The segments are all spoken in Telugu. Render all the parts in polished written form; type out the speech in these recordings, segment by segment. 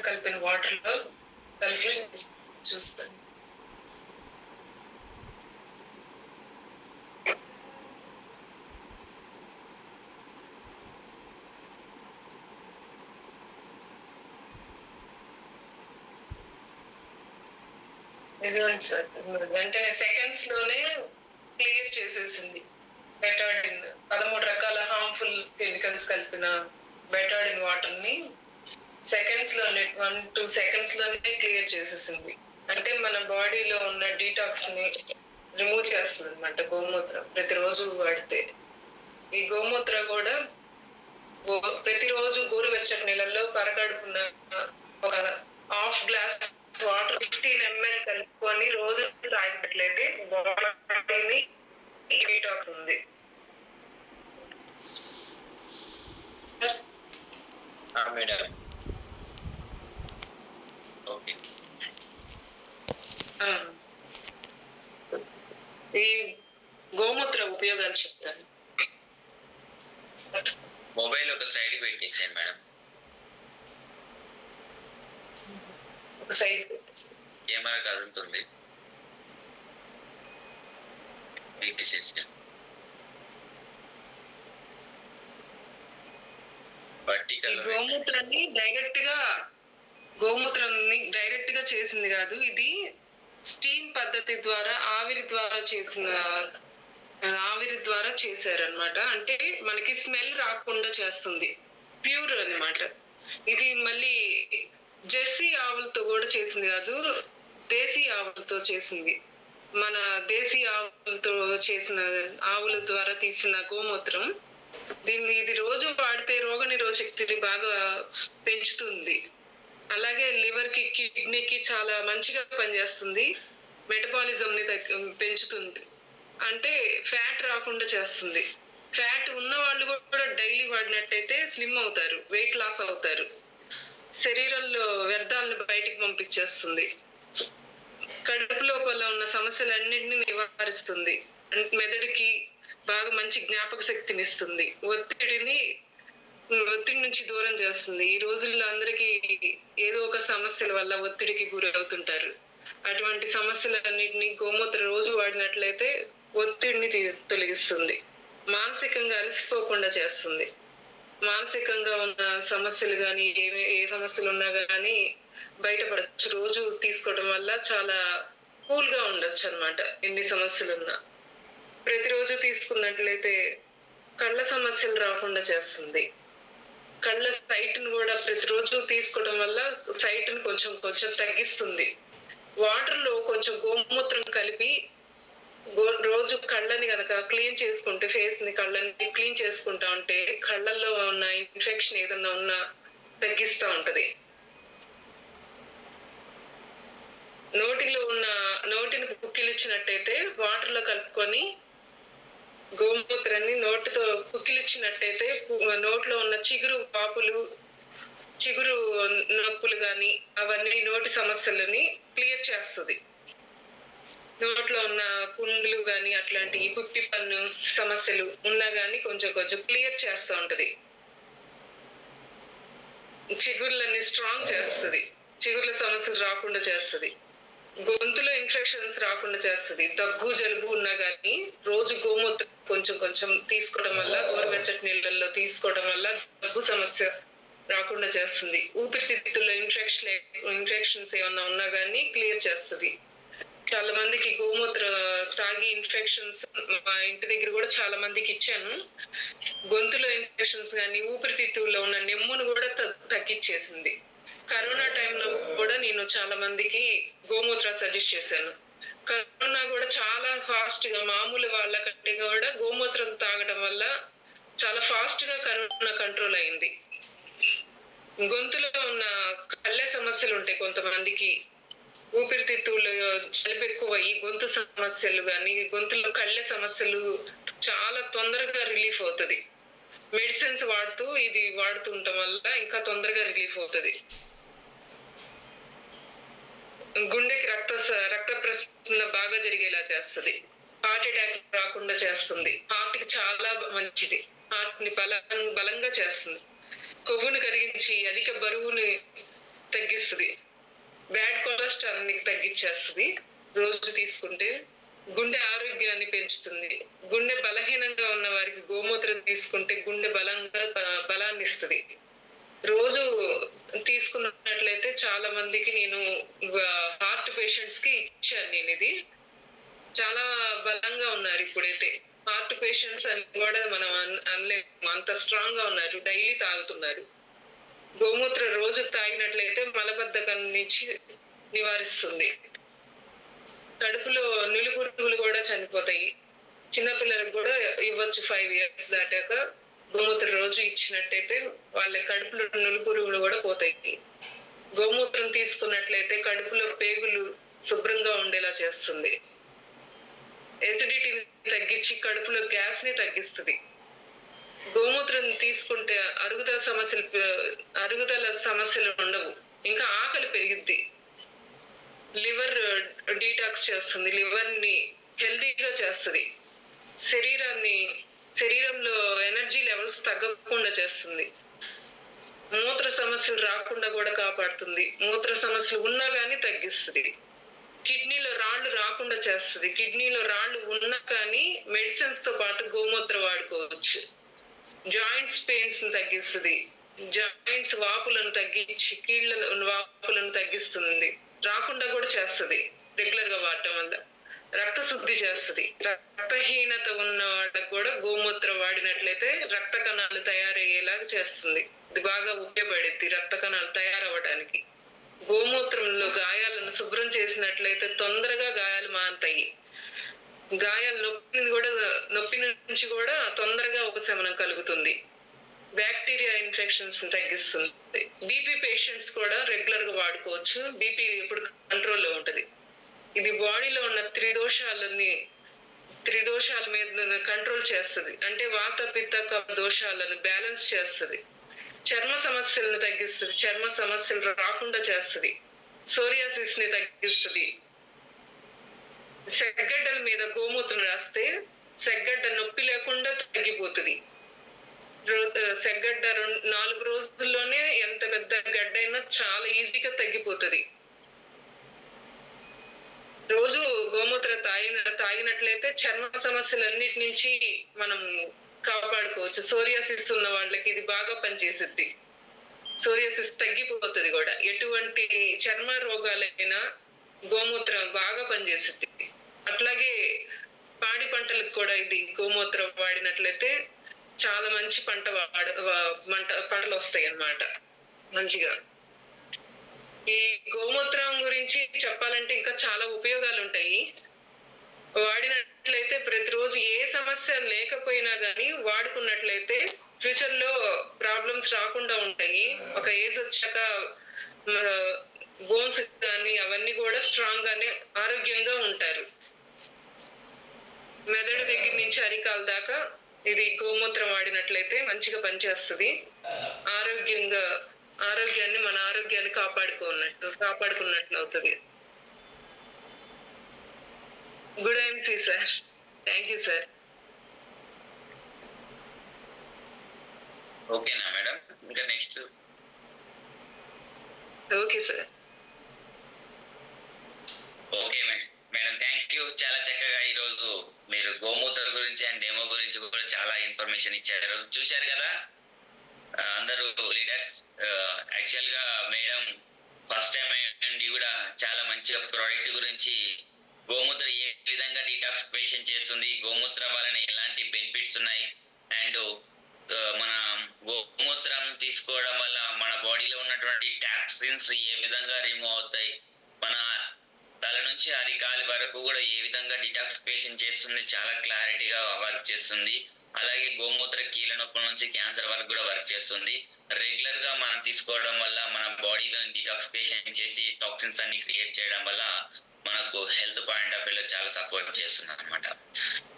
కలిపిన వాటర్ లో కలిపి చూస్తాను. ఇదిగోండి సార్, అంటే సెకండ్స్ లోనే క్లియర్ చేసేసింది. బెటాడిన్ 13 రకాల హార్మ్ఫుల్ కెమికల్స్ కలిపిన బెటాడిన్ వాటర్ ని సెకండ్స్ లోనే 1-2 సెకండ్స్ లోనే క్లియర్ చేసేసింది. అంటే మన బాడీలో ఉన్న డీటాక్స్ ని రిమూవ్ చేస్తుంది అనమాట గోమూత్రం ప్రతిరోజు వాడితే. ఈ గోమూత్ర కూడా ప్రతిరోజు గోరువెచ్చటి నీళ్ళల్లో పరగడుపున ఒక ½ గ్లాస్ వాటర్ 15 ml కలుపుకొని రోజు తాగినట్లయితే బాడీని డీటాక్స్ ఉంది. Madam okay. ఈ గోమూత్ర ఉపయోగాలు చెప్తాను. మొబైల్ ఒక సైడ్ పెట్టేసాను మేడం. ఒక సైడ్ పెట్టేసి కెమెరా కదులుతుంది. గోమూత్రాన్ని డైరెక్ట్ గా చేసింది కాదు, ఇది స్టీమ్ పద్ధతి ద్వారా ఆవిరి ద్వారా చేశారనమాట. అంటే మనకి స్మెల్ రాకుండా చేస్తుంది, ప్యూర్ అన్నమాట. ఇది మళ్ళీ జెర్సీ ఆవులతో కూడా చేసింది కాదు, దేశీ ఆవులతో చేసింది. మన దేశీ ఆవులతో చేసిన ఆవుల ద్వారా తీసిన గోమూత్రం. ఇది రోజు వాడితే రోగనిరోధక శక్తిని బాగా పెంచుతుంది. అలాగే లివర్ కి, కిడ్నీకి చాలా మంచిగా పనిచేస్తుంది. మెటబాలిజం ని పెంచుతుంది, అంటే ఫ్యాట్ రాకుండా చేస్తుంది. ఫ్యాట్ ఉన్న వాళ్ళు కూడా డైలీ వాడినట్టయితే స్లిమ్ అవుతారు, వెయిట్ లాస్ అవుతారు. శరీరంలో వ్యర్థాలను బయటికి పంపించేస్తుంది. కడుపు లోపల ఉన్న సమస్యలన్నింటినీ నివారిస్తుంది. మెదడుకి బాగా మంచి జ్ఞాపక శక్తిని ఇస్తుంది. ఒత్తిడి నుంచి దూరం చేస్తుంది. ఈ రోజుల్లో అందరికీ ఏదో ఒక సమస్యల వల్ల ఒత్తిడికి గురవుతుంటారు. అటువంటి సమస్యలన్నింటినీ గోమూత్ర రోజు వాడినట్లయితే ఒత్తిడిని తొలగిస్తుంది. మానసికంగా అలసిపోకుండా చేస్తుంది. మానసికంగా ఉన్న సమస్యలు కానీ ఏ సమస్యలు ఉన్నా కానీ బయటపడచ్చు. రోజు తీసుకోవడం వల్ల చాలా కూల్ గా ఉండొచ్చు అనమాట. ఎన్ని సమస్యలున్నా ప్రతిరోజు తీసుకున్నట్లయితే కళ్ళ సమస్యలు రాకుండా చేస్తుంది. కళ్ళ సైట్ ను కూడా ప్రతిరోజు తీసుకోవడం వల్ల సైట్ ను కొంచెం తగ్గిస్తుంది. వాటర్ లో కొంచెం గోమూత్రం కలిపి రోజు కళ్ళని కనుక క్లీన్ చేసుకుంటే, ఫేస్ ని కళ్ళని క్లీన్ చేసుకుంటా ఉంటే కళ్ళల్లో ఉన్న ఇన్ఫెక్షన్ ఏదన్నా ఉన్నా తగ్గిస్తూ ఉంటది. నోటిని పుక్కిలిచ్చినట్టయితే వాటర్ లో కలుపుకొని గోమూత్రాన్ని నోటితో పుక్కిలిచ్చినట్టయితే నోట్లో ఉన్న చిగురు నొప్పులు కానీ అవన్నీ నోటి సమస్యలని క్లియర్ చేస్తుంది. నోట్లో ఉన్న పుండ్లు కానీ అట్లాంటి పుట్టి పన్ను సమస్యలు ఉన్నా కానీ కొంచెం క్లియర్ చేస్తూ ఉంటది. చిగుర్లన్నీ స్ట్రాంగ్ చేస్తుంది. చిగుర్ల సమస్యలు రాకుండా చేస్తుంది. గొంతులో ఇన్ఫెక్షన్స్ రాకుండా చేస్తుంది. దగ్గు జలుబు ఉన్నా కానీ రోజు గోమూత్రం కొంచెం తీసుకోవడం వల్ల, గోరువెచ్చటి నీళ్ళల్లో తీసుకోవడం వల్ల దగ్గు సమస్య రాకుండా చేస్తుంది. ఊపిరితిత్తుల్లో ఇన్ఫెక్షన్స్ ఏమన్నా ఉన్నా కానీ క్లియర్ చేస్తుంది. చాలా మందికి గోమూత్ర తాగి ఇన్ఫెక్షన్స్ మా ఇంటి దగ్గర కూడా చాలా మందికి ఇచ్చాను. గొంతులో ఇన్ఫెక్షన్స్ కానీ ఊపిరితిత్తుల్లో ఉన్న నెమ్మును కూడా తగ్గించేసింది. కరోనా టైంలో కూడా నేను చాలా మందికి గోమూత్ర సజెస్ట్ చేశాను. కరోనా కూడా చాలా ఫాస్ట్ గా మామూలు వాళ్ళ కంటే కూడా గోమూత్రం తాగడం వల్ల చాలా ఫాస్ట్ గా కరోనా కంట్రోల్ అయింది. గొంతులో ఉన్న కళ్ళే సమస్యలు ఉంటాయి కొంతమందికి, ఊపిరితిత్తులు జలుబు ఎక్కువ ఈ గొంతు సమస్యలు కానీ గొంతులో కళ్ళే సమస్యలు చాలా తొందరగా రిలీఫ్ అవుతుంది. మెడిసిన్స్ ఇది వాడుతుండటం వల్ల ఇంకా తొందరగా రిలీఫ్ అవుతుంది. గుండెకి రక్త ప్రసరణ బాగా జరిగేలా చేస్తుంది. హార్ట్ అటాక్ రాకుండా చేస్తుంది. హార్ట్ కి చాలా మంచిది. హార్ట్ ని బలంగా చేస్తుంది. కొవ్వును కరిగించి అధిక బరువుని తగ్గిస్తుంది. మలబద్ధకాన్ని తగ్గించేస్తుంది రోజు తీసుకుంటే. గుండె ఆరోగ్యాన్ని పెంచుతుంది. గుండె బలహీనంగా ఉన్న వారికి గోమూత్రం తీసుకుంటే గుండె బలాన్ని ఇస్తుంది. రోజు తీసుకున్నట్లయితే చాలా మందికి నేను హార్ట్ పేషెంట్స్ కి ఇచ్చాను నేను ఇది. చాలా బలంగా ఉన్నారు ఇప్పుడైతే. హార్ట్ పేషెంట్స్ అని కూడా మనం అనలేము, అంత స్ట్రాంగ్ గా ఉన్నారు, డైలీ తాగుతున్నారు. గోమూత్రం రోజు తాగినట్లయితే మలబద్ధకం నుంచి నివారిస్తుంది. కడుపులో నులిపురుగులు కూడా చనిపోతాయి. చిన్నపిల్లలకు కూడా ఇవ్వచ్చు 5 years దాటాక. గోమూత్రం రోజు ఇచ్చినట్టయితే వాళ్ళ కడుపులో నులిపురుగులు కూడా పోతాయి. గోమూత్రం తీసుకున్నట్లయితే కడుపులో పేగులు శుభ్రంగా ఉండేలా చేస్తుంది. ఎసిడిటీని తగ్గించి కడుపులో గ్యాస్ ని తగ్గిస్తుంది. గోమూత్రం తీసుకుంటే అరుగుదల సమస్యలు ఉండవు. ఇంకా ఆకలి పెరిగిద్ది. లివర్ డీటాక్స్ చేస్తుంది. లివర్ ని హెల్దీగా చేస్తుంది. శరీరంలో ఎనర్జీ లెవెల్స్ తగ్గకుండా చేస్తుంది. మూత్ర సమస్యలు రాకుండా కూడా కాపాడుతుంది. మూత్ర సమస్యలు ఉన్నా గానీ తగ్గిస్తుంది. కిడ్నీలో రాళ్లు రాకుండా చేస్తుంది. కిడ్నీలో రాళ్లు ఉన్నా కానీ మెడిసిన్స్ తో పాటు గోమూత్రం వాడుకోవచ్చు. జాయింట్స్ పెయిన్స్ ని తగ్గిస్తుంది. జాయింట్స్ వాపులను తగ్గించి కీళ్ళ వాపులను తగ్గిస్తుంది. రాకుండా కూడా చేస్తుంది రెగ్యులర్ గా వాడటం వల్ల. రక్త శుద్ధి చేస్తుంది. రక్తహీనత ఉన్న వాళ్ళకి కూడా గోమూత్రం వాడినట్లయితే రక్త కణాలు తయారయ్యేలాగా చేస్తుంది. ఇది బాగా ఉపయోగపడుద్ది రక్త కణాలు తయారవ్వడానికి. గోమూత్రంలో గాయాలను శుభ్రం చేసినట్లయితే తొందరగా గాయాలు మానుతాయి. గాయాల నొప్పి నుంచి కూడా తొందరగా ఉపశమనం కలుగుతుంది. బ్యాక్టీరియా ఇన్ఫెక్షన్స్ తగ్గిస్తుంది. బీపీ పేషెంట్స్ కూడా రెగ్యులర్ గా వాడుకోవచ్చు. బీపీ ఇప్పుడు కంట్రోల్లో ఉంటది. ఇది బాడీలో ఉన్న త్రిదోషాల మీద కంట్రోల్ చేస్తుంది. అంటే వాత పిత్త కఫ దోషాలను బ్యాలెన్స్ చేస్తుంది. చర్మ సమస్యలను తగ్గిస్తుంది. చర్మ సమస్యలు రాకుండా చేస్తుంది. సోరియాసిస్ ని తగ్గిస్తుంది. సెగ్గడ్డల మీద గోమూత్రం రాస్తే సెగ్గడ్డ నొప్పి లేకుండా తగ్గిపోతుంది. సెగ్గడ్డ 4 రోజుల్లోనే ఎంత పెద్ద గడ్డ అయినా చాలా ఈజీగా తగ్గిపోతుంది. రోజు గోమూత్రం తాగినట్లయితే చర్మ సమస్యలన్నిటి నుంచి మనం కాపాడుకోవచ్చు. సోరియాసిస్ ఉన్న వాళ్ళకి ఇది బాగా పనిచేస్తుంది. సోరియాసిస్ తగ్గిపోతుంది కూడా. ఎటువంటి చర్మ రోగాలైనా గోమూత్రం బాగా పనిచేస్తుంది. అట్లాగే పాడి పంటలకు కూడా ఇది గోమూత్రం వాడినట్లయితే చాలా మంచి పంటలు వస్తాయి అన్నమాట మంచిగా. ఈ గోమూత్రం గురించి చెప్పాలంటే ఇంకా చాలా ఉపయోగాలు ఉంటాయి. వాడినట్లయితే ప్రతిరోజు ఏ సమస్య లేకపోయినా గానీ వాడుకున్నట్లయితే ఫ్యూచర్ లో ప్రాబ్లమ్స్ రాకుండా ఉంటాయి. ఒక ఏజ్ వచ్చాక బోన్స్ కానీ అవన్నీ కూడా స్ట్రాంగ్ గానే ఆరోగ్యంగా ఉంటారు. మెదడు దగ్గర నుంచి అరికాల దాకా ఇది గోమూత్రం వాడినట్లయితే మంచిగా పనిచేస్తుంది. ఆరోగ్యాన్ని మన ఆరోగ్యాన్ని కాపాడుకున్నట్లు అవుతుంది. Good IMC sir. Thank you sir. ఓకేనా మేడం? ఇంకా next. Okay sir. Okay madam, thank you. చాలా చక్కగా ఈరోజు మీరు గోమూత్రం గురించి అండ్ డెమో గురించి కూడా చాలా ఇన్ఫర్మేషన్ ఇచ్చారు. చూశారు కదా అందరూ లీడర్స్. యాక్చువల్ గా మేడం ఫస్ట్ టైం అయ్యండి కూడా చాలా మంచిగా ప్రోడక్ట్ గురించి, గోమూత్రం ఏ విధంగా డీటాక్సిఫికేషన్ చేస్తుంది, గోమూత్రం వలన ఎలాంటి బెనిఫిట్స్ ఉన్నాయి, అండ్ మన గోమూత్రం తీసుకోవడం వల్ల మన బాడీలో ఉన్నటువంటి టాక్సిన్స్ ఏ విధంగా రిమూవ్ అవుతాయి, మన తల నుంచి అరికాలి వరకు కూడా ఏ విధంగా డిటాక్సిఫికేషన్ చేస్తుంది, చాలా క్లారిటీగా వర్క్ చేస్తుంది. అలాగే గోమూత్ర కీళ్ళ నొప్పుల నుంచి క్యాన్సర్ వరకు కూడా వర్క్ చేస్తుంది. రెగ్యులర్ గా మనం తీసుకోవడం వల్ల మన బాడీలో డిటాక్సిఫికేషన్ చేసి టాక్సిన్స్ అన్ని క్రియేట్ చేయడం వల్ల మనకు హెల్త్ పాయింట్ ఆఫ్ వ్యూలో చాలా సపోర్ట్ చేస్తుంది అనమాట.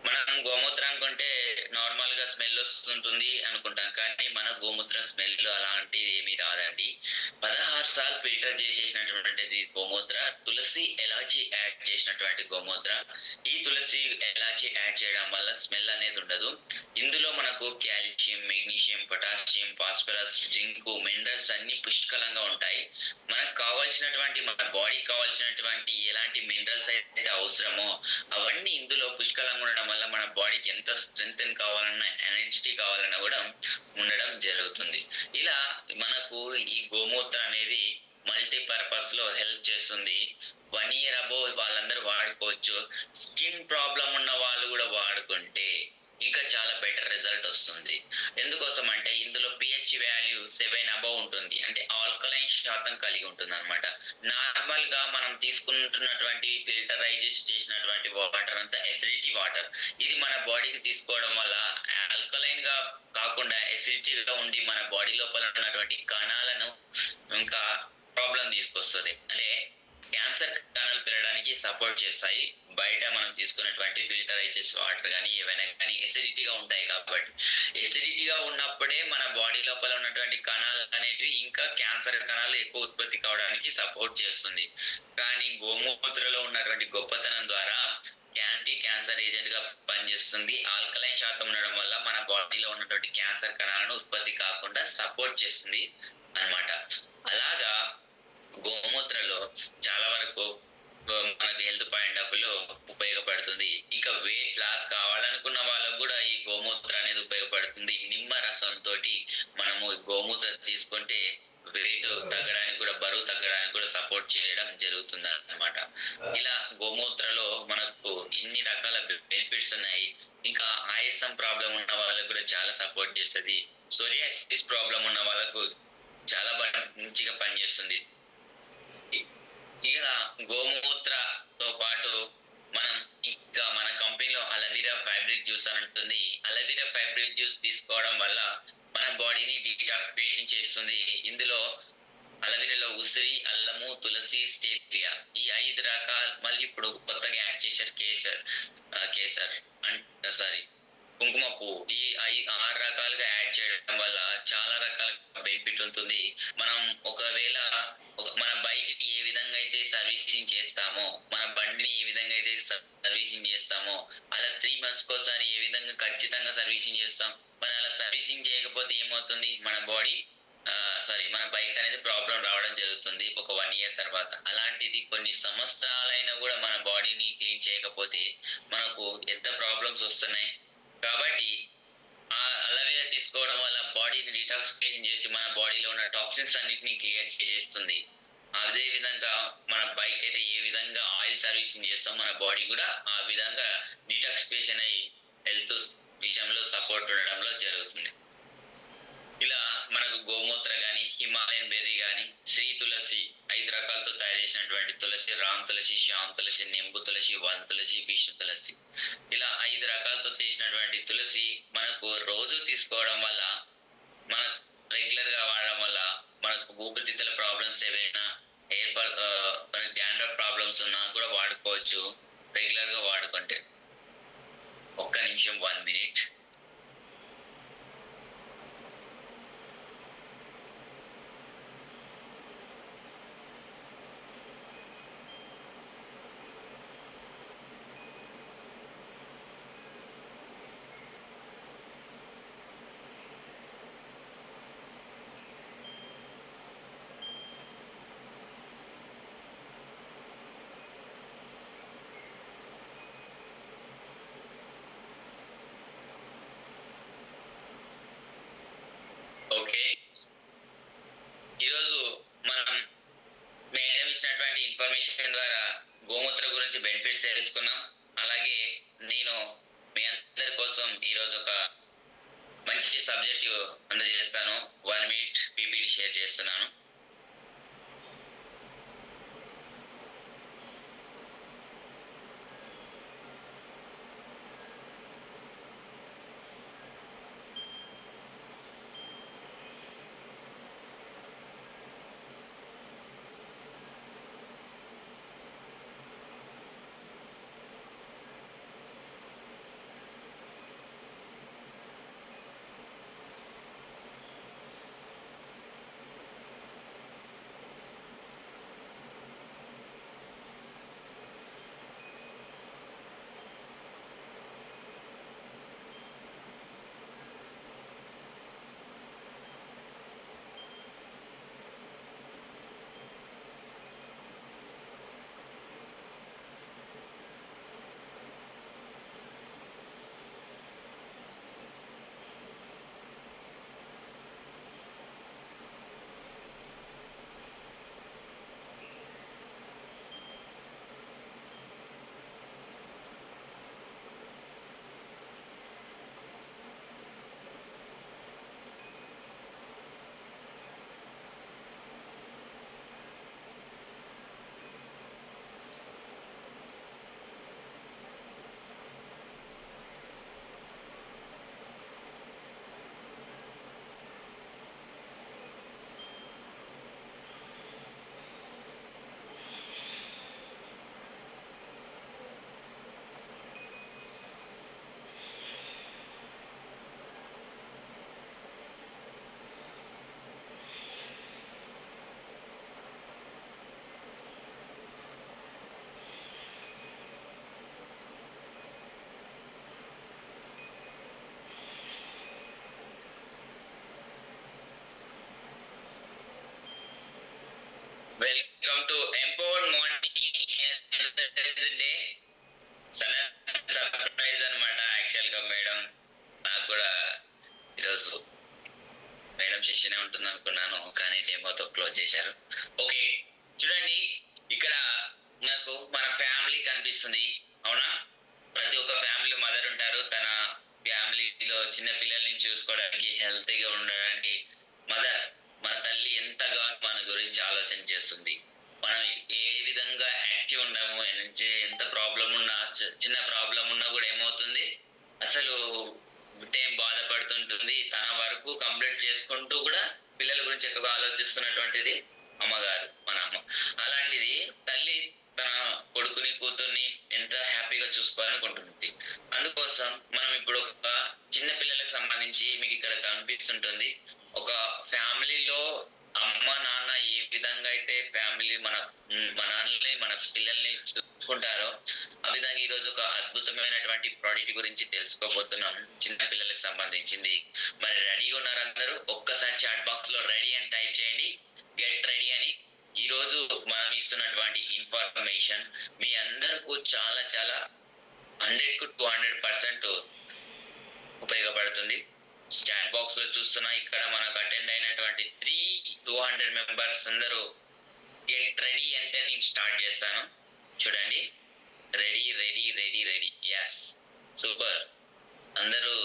మనం గోమూత్రం అనుకుంటే నార్మల్ గా స్మెల్ వస్తుంటుంది అనుకుంటాం, కానీ మన గోమూత్రం స్మెల్ అలాంటిది ఏమీ రాదండి. 16 సార్లు ఫిల్టర్ చేసేసినటువంటిది గోమూత్ర. తులసి ఎలాచి యాడ్ చేసినటువంటి గోమూత్ర. ఈ తులసి ఎలాచి యాడ్ చేయడం వల్ల స్మెల్ అనేది ఉండదు. ఇందులో మనకు calcium, magnesium, potassium, phosphorus, zinc, minerals అన్ని పుష్కలంగా ఉంటాయి. మనకు కావాల్సిన కావాల్సినటువంటి మన బాడీకి కావాల్సినటువంటి ఎలాంటి మినరల్స్ అయితే అవసరమో అవన్నీ ఇందులో పుష్కలంగా ఉండడం వల్ల మన బాడీకి ఎంత స్ట్రెంగ్త్ కావాలన్నా ఎనర్జిటీ కావాలన్నా కూడా ఉండడం జరుగుతుంది. ఇలా మనకు ఈ గోమూత్రం అనేది మల్టీపర్పస్ లో హెల్ప్ చేస్తుంది. 1 year అబోవ్ వాళ్ళందరూ వాడుకోవచ్చు. స్కిన్ ప్రాబ్లం ఉన్న వాళ్ళు కూడా వాడుకుంటే ఇంకా చాలా బెటర్ రిజల్ట్ వస్తుంది. ఎందుకోసం అంటే ఇందులో pH వాల్యూ 7 అబోవ్ ఉంటుంది, అంటే ఆల్కలైన్ శాతం కలిగి ఉంటుంది అనమాట. నార్మల్ గా మనం తీసుకుంటున్నటువంటి ఫిల్టరైజ్ చేసినటువంటి వాటర్ అంతా ఎసిడిటీ వాటర్. ఇది మన బాడీకి తీసుకోవడం వల్ల ఆల్కలైన్ గా కాకుండా ఎసిడిటీగా ఉండి మన బాడీ లోపల ఉన్నటువంటి కణాలను ఇంకా ప్రాబ్లం తీసుకొస్తుంది. అంటే క్యాన్సర్ కణాలు పెరగడానికి సపోర్ట్ చేస్తాయి. బయట మనం తీసుకున్నటువంటి ఫిల్టరైజెస్ వాటర్ కానీ ఏవైనా కానీ ఎసిడిటీగా ఉంటాయి కాబట్టి, ఎసిడిటీగా ఉన్నప్పుడే మన బాడీ లోపల ఉన్నటువంటి కణాలు అనేటివి ఇంకా క్యాన్సర్ కణాలు ఎక్కువ ఉత్పత్తి కావడానికి సపోర్ట్ చేస్తుంది. కానీ గోమూత్రలో ఉన్నటువంటి గొప్పతనం ద్వారా యాంటీ క్యాన్సర్ ఏజెంట్ గా పనిచేస్తుంది. ఆల్కలైన్ శాతం ఉండడం వల్ల మన బాడీలో ఉన్నటువంటి క్యాన్సర్ కణాలను ఉత్పత్తి కాకుండా సపోర్ట్ చేస్తుంది అన్నమాట. అలాగా గోమూత్రలో చాలా వరకు మనకి హెల్త్ పాయింట్ ఆఫ్ లో ఉపయోగపడుతుంది. ఇక వెయిట్ లాస్ కావాలనుకున్న వాళ్ళకు కూడా ఈ గోమూత్ర అనేది ఉపయోగపడుతుంది. నిమ్మ రసంతో మనము గోమూత్ర తీసుకుంటే వెయిట్ తగ్గడానికి కూడా, బరువు తగ్గడానికి కూడా సపోర్ట్ చేయడం జరుగుతుంది అన్నమాట. ఇలా గోమూత్రలో మనకు ఇన్ని రకాల బెనిఫిట్స్ ఉన్నాయి. ఇంకా ఆయాసం ప్రాబ్లం ఉన్న వాళ్ళకు కూడా చాలా సపోర్ట్ చేస్తుంది. సోరియాసిస్ ప్రాబ్లం ఉన్న వాళ్ళకు చాలా మంచిగా పనిచేస్తుంది. ఇక గోమూత్రతో పాటు మనం ఇంకా మన కంపెనీలో అలవీరా ఫ్యాబ్రిక్ జ్యూస్ అని ఉంటుంది. అలవీరా ఫ్యాబ్రిక్ జ్యూస్ తీసుకోవడం వల్ల మన బాడీని డీటాక్సిఫికేషన్ చేస్తుంది. ఇందులో అలవీరాలో ఉసిరి, అల్లము, తులసి, స్టేవియా ఈ 5 రకాలు, మళ్ళీ ఇప్పుడు కొత్తగా యాడ్ చేశారు కేసర్ కుంకుమ పువ్వు. ఈ 6 రకాలుగా యాడ్ చేయడం వల్ల చాలా రకాల బెనిఫిట్ ఉంటుంది. మనం ఒకవేళ మన బైక్ కి ఏ విధంగా అయితే సర్వీసింగ్ చేస్తామో, మన బండిని ఏ విధంగా అయితే సర్వీసింగ్ చేస్తామో, అలా 3 months కోసారి ఏ విధంగా ఖచ్చితంగా సర్వీసింగ్ చేస్తాం. మరి అలా సర్వీసింగ్ చేయకపోతే ఏమవుతుంది, మన బైక్ అనేది ప్రాబ్లం రావడం జరుగుతుంది ఒక 1 year తర్వాత. అలాంటిది కొన్ని సంవత్సరాలైనా కూడా మన బాడీని క్లీన్ చేయకపోతే మనకు ఎంత ప్రాబ్లమ్స్ వస్తున్నాయి. కాబట్టి ఆ అలవేరా తీసుకోవడం వల్ల బాడీని డీటాక్సిఫికేషన్ చేసి మన బాడీలో ఉన్న టాక్సిన్స్ అన్నిటిని క్లియర్ చేస్తుంది. అదే విధంగా మన బైక్ అయితే ఏ విధంగా ఆయిల్ సర్వీసింగ్ చేస్తాం, మన బాడీ కూడా ఆ విధంగా డీటాక్సిఫికేషన్ అయ్యి హెల్త్ విషయంలో సపోర్ట్ ఉండడంలో జరుగుతుంది. ఇలా మనకు గోమూత్ర గాని, హిమాలయన్ బెర్రీ గాని, శ్రీ తులసి 5 రకాలతో తయారు చేసినటువంటి తులసి, రామ్ తులసి, శ్యామ్ తులసి, నింబు తులసి, వన్ తులసి, విష్ణు తులసి, ఇలా 5 రకాలతో చేసినటువంటి తులసి మనకు రోజు తీసుకోవడం వల్ల, మన రెగ్యులర్ గా వాడడం వల్ల మనకు ఊపిరితిత్తుల ప్రాబ్లమ్స్ ఏవైనా, హెయిర్ ఫాల్, డాండ్రఫ్ ప్రాబ్లమ్స్ ఉన్నా కూడా వాడుకోవచ్చు రెగ్యులర్ గా వాడుకుంటే. ఒక్క నిమిషం, 1 minute. ఓకే, ఈరోజు మనం మేడం ఇచ్చినటువంటి ఇన్ఫర్మేషన్ ద్వారా గోమూత్ర గురించి బెనిఫిట్స్ తెలుసుకున్నాం. అలాగే నేను మీ అందరి కోసం ఈరోజు ఒక మంచి సబ్జెక్ట్ అందజేస్తాను. 1 minute పీపీటీ షేర్ చేస్తున్నాను. Welcome to empowered morning day. Surprise అన్నమాట యాక్చువల్ గా మేడం. నాకు కూడా ఈరోజు మేడం సెషన్ ఉంటుంది అనుకున్నాను, కానీ డెమోతో క్లోజ్ చేశారు. ఓకే చూడండి, ఇక్కడ నాకు మన ఫ్యామిలీ కనిపిస్తుంది, అవునా? ప్రతి ఒక్క ఫ్యామిలీ మదర్ ఉంటారు. తన ఫ్యామిలీలో చిన్న పిల్లల్ని చూసుకోవడానికి, హెల్తీగా ఉండడానికి మదర్, మన తల్లి ఎంతగా మన గురించి ఆలోచన చేస్తుంది. మనం ఏ విధంగా యాక్టివ్ ఉండము, ఎంత ప్రాబ్లం ఉన్నా, చిన్న ప్రాబ్లం ఉన్నా కూడా ఏమవుతుంది, అసలు టైం బాధపడుతుంటుంది. తన వరకు కంప్లీట్ చేసుకుంటూ కూడా పిల్లల గురించి ఎక్కువగా ఆలోచిస్తున్నటువంటిది అమ్మగారు, మన అమ్మ. అలాంటిది తల్లి తన కొడుకుని కూతుర్ని ఎంత హ్యాపీగా చూసుకోవాలనుకుంటుంది. అందుకోసం మనం ఇప్పుడు ఒక చిన్న పిల్లలకు సంబంధించి మీకు ఇక్కడ కనిపిస్తుంటుంది. ఒక ఫ్యామిలీలో అమ్మ నాన్న ఏ విధంగా అయితే ఫ్యామిలీ మనల్ని మన పిల్లల్ని చూసుకుంటారో, ఆ విధంగా ఈ రోజు ఒక అద్భుతమైనటువంటి ప్రోడక్ట్ గురించి తెలుసుకోబోతున్నాం, చిన్న పిల్లలకు సంబంధించింది. మరి రెడీగా ఉన్నారు అందరూ? ఒక్కసారి చాట్ బాక్స్ లో రెడీ అని టైప్ చేయండి, గెట్ రెడీ అని. ఈ రోజు మనం ఇస్తున్నటువంటి ఇన్ఫర్మేషన్ మీ అందరికీ చాలా చాలా 100 to 200% ఉపయోగపడుతుంది. చాట్ బాక్స్ లో చూస్తున్నా, ఇక్కడ మనకు అటెండ్ అయినటువంటి 200 మెంబర్స్ అందరూ గెట్ రెడీ అంటే నేను స్టార్ట్ చేస్తాను. చూడండి, ready ready ready ready. Yes, super, అందరూ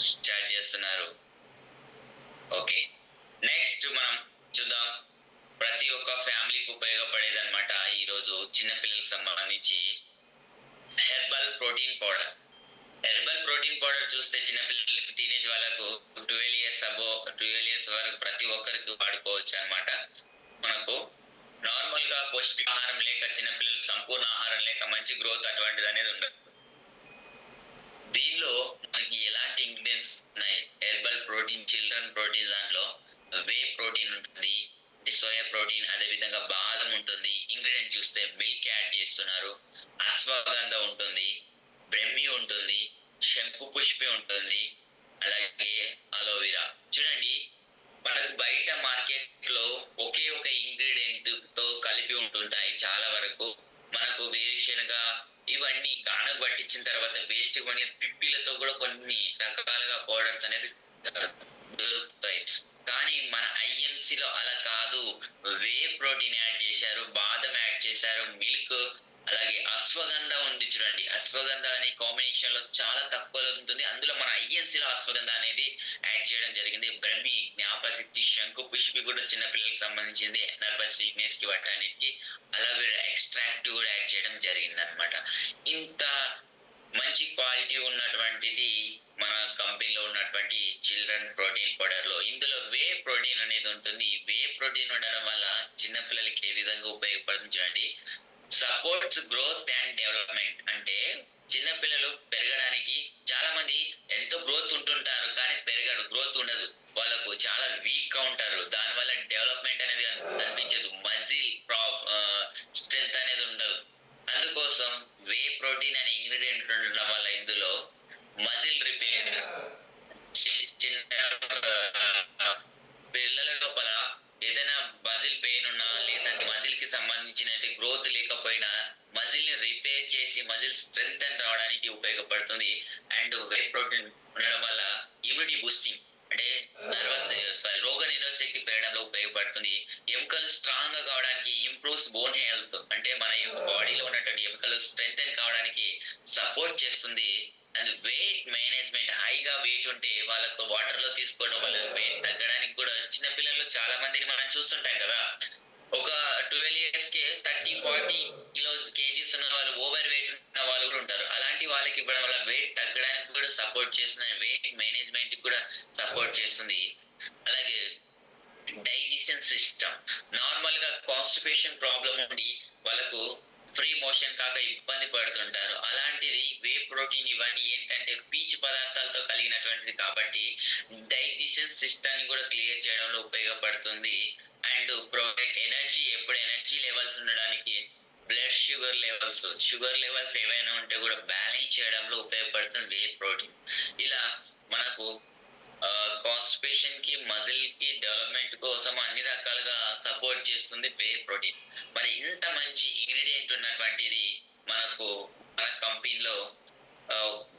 స్టార్ట్ చేస్తున్నారు. ఓకే, నెక్స్ట్ మనం చూద్దాం. ప్రతి ఒక్క ఫ్యామిలీకి ఉపయోగపడేది అనమాట ఈరోజు చిన్నపిల్లలకు సంబంధించి herbal protein powder. Herbal protein powder చూస్తే చిన్నపిల్లలకి, టీనేజ్ వాళ్ళకు 12 ఇయర్స్ వరకు ప్రతి ఒక్కరికి వాడుకోవచ్చు అనమాట. మనకు నార్మల్ గా పౌష్టికాహారం లేక, చిన్నపిల్లలు సంపూర్ణ ఆహారం లేక మంచి గ్రోత్ అటువంటిది అనేది ఉండదు. దీనిలో మనకి ఎలాంటి ఇంగ్రీడియంట్స్ ఉన్నాయి? హెర్బల్ ప్రోటీన్, చిల్డ్రన్ ప్రోటీన్, దాంట్లో వే ప్రోటీన్ ఉంటుంది, సోయా ప్రోటీన్, అదే విధంగా బాదం ఉంటుంది. ఇంగ్రీడియంట్ చూస్తే మిల్క్ యాడ్ చేస్తున్నారు, అశ్వగంధ ఉంటుంది, బ్రహ్మి ఉంటుంది, శంకు పుష్పి ఉంటుంది, అలాగే అలోవెరా. చూడండి, మనకు బయట మార్కెట్ లో ఒకే ఒక ఇంగ్రీడియంట్ తో కలిపి ఉంటుంటాయి చాలా వరకు. మనకు వేరుశనగ ఇవన్నీ గానకు పట్టించిన తర్వాత వేస్ట్ కొన్ని పిప్పిలతో కూడా కొన్ని రకాలుగా పౌడర్స్ అనేది దొరుకుతాయి. కానీ మన ఐఎంసీలో అలా కాదు. వే ప్రోటీన్ యాడ్ చేశారు, బాదం యాడ్ చేశారు, మిల్క్, అలాగే అశ్వగంధ ఉంది. చూడండి, అశ్వగంధ అనే కాంబినేషన్ లో చాలా తక్కువలో ఉంటుంది. అందులో మన ఐఎంసీలో అశ్వగంధ అనేది యాడ్ చేయడం జరిగింది. బ్రహ్మి, జ్ఞాపశక్తి, శంకు పుష్పి కూడా చిన్నపిల్లలకు సంబంధించింది, నర్వస్ వీక్నెస్ కి వాటన్నిటికి. అలాగే ఎక్స్ట్రాక్ట్ కూడా యాడ్ చేయడం జరిగింది అనమాట. ఇంత మంచి క్వాలిటీ ఉన్నటువంటిది మన కంపెనీలో ఉన్నటువంటి చిల్డ్రన్ ప్రోటీన్ పౌడర్ లో. ఇందులో వే ప్రోటీన్ అనేది ఉంటుంది. వే ప్రోటీన్ ఉండడం వల్ల చిన్నపిల్లలకి ఏ విధంగా ఉపయోగపడుతుంది చూడండి. Supports growth and development. అంటే చిన్నపిల్లలు పెరగడానికి, చాలా మంది ఎంతో గ్రోత్ ఉంటుంటారు కానీ పెరగడు, గ్రోత్ ఉండదు, వాళ్ళకు చాలా వీక్ గా ఉంటారు. దానివల్ల డెవలప్మెంట్ అనేది కనిపించదు, మజిల్ స్ట్రెంత్ అనేది ఉండదు. అందుకోసం వే ప్రోటీన్ అనే ఇంగ్రీడియంట్ ఉండడం వల్ల ఇందులో మజిల్ రిపేర్, చిన్న పిల్లల లోపల ఏదైనా మజిల్ పెయిన్ ఉన్నా, లేదంటే మజిల్ కి సంబంధించిన గ్రోత్ లేకపోయినా మజిల్ ని రిపేర్ చేసి మజిల్ స్ట్రెంత్ రావడానికి ఉపయోగపడుతుంది. అండ్ వే ప్రోటీన్ ఉండడం వల్ల ఇమ్యూనిటీ బూస్టింగ్, అంటే రోగ నిరోధక శక్తి పెరగడంలో ఉపయోగపడుతుంది. ఎముకలు స్ట్రాంగ్ గా కావడానికి, ఇంప్రూవ్స్ బోన్ హెల్త్, అంటే మన బాడీలో ఉన్నటువంటి ఎముకలు స్ట్రెంగ్ కావడానికి సపోర్ట్ చేస్తుంది. అండ్ వెయిట్ మేనేజ్మెంట్, హైగా వెయిట్ ఉంటే వాళ్ళకు వాటర్ లో తీసుకోవడం వల్ల వెయిట్ తగ్గడానికి కూడా, చిన్నపిల్లలు చాలా మందిని మనం చూస్తుంటాం కదా, ఒక 12 ఇయర్స్ కి 30-40 కేజీస్ ఉన్న వాళ్ళు, ఓవర్ వెయిట్ ఉన్న వాళ్ళు కూడా ఉంటారు. అలాంటి వాళ్ళకి ఇవ్వడం వల్ల వెయిట్ తగ్గడానికి కూడా సపోర్ట్ చేస్తుంది, వెయిట్ మేనేజ్మెంట్ కూడా సపోర్ట్ చేస్తుంది. అలాగే డైజెషన్ సిస్టమ్, నార్మల్ గా కాన్స్టిపేషన్ ప్రాబ్లం ఉండి వాళ్ళకు ఫ్రీ మోషన్ కాక ఇబ్బంది పడుతుంటారు. అలాంటిది వే ప్రోటీన్ ఇవన్నీ ఏంటంటే పీచు పదార్థాలతో కలిగినటువంటిది కాబట్టి డైజెషన్ సిస్టమ్ ని కూడా క్లియర్ చేయడంలో ఉపయోగపడుతుంది. అండ్ ప్రొవైడ్ ఎనర్జీ, ఎప్పుడు ఎనర్జీ లెవెల్స్ ఉండడానికి, బ్లడ్ షుగర్ లెవెల్స్ ఏవైనా ఉంటే కూడా బ్యాలెన్స్ చేయడంలో ఉపయోగపడుతుంది వే ప్రోటీన్. ఇలా మనకు కాన్స్టిపేషన్ కి, మజిల్ కి డెవలప్మెంట్ కోసం అన్ని రకాలుగా సపోర్ట్ సపోర్ట్ చేస్తుంది వే ప్రోటీన్. మరి ఇంత మంచి ఇంగ్రీడియంట్ ఉన్నటువంటిది మనకు మన కంపెనీలో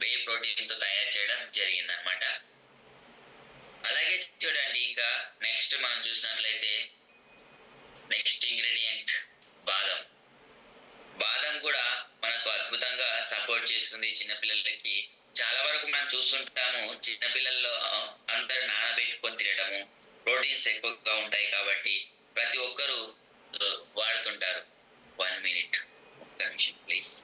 వే ప్రోటీన్ తో తయారు చేయడం జరిగింది అనమాట. అలాగే చూడండి, ఇంకా నెక్స్ట్ మనం చూసినట్లయితే నెక్స్ట్ ఇంగ్రీడియంట్ బాదం. బాదం కూడా మనకు అద్భుతంగా సపోర్ట్ చేస్తుంది చిన్నపిల్లలకి. చాలా వరకు మనం చూస్తుంటాము, చిన్నపిల్లల్లో అందరు నానబెట్టుకొని తినడము, ప్రోటీన్స్ ఎక్కువగా ఉంటాయి కాబట్టి ప్రతి ఒక్కరు వాడుతుంటారు. 1 minute, ఒక్క నిమిషం ప్లీజ్.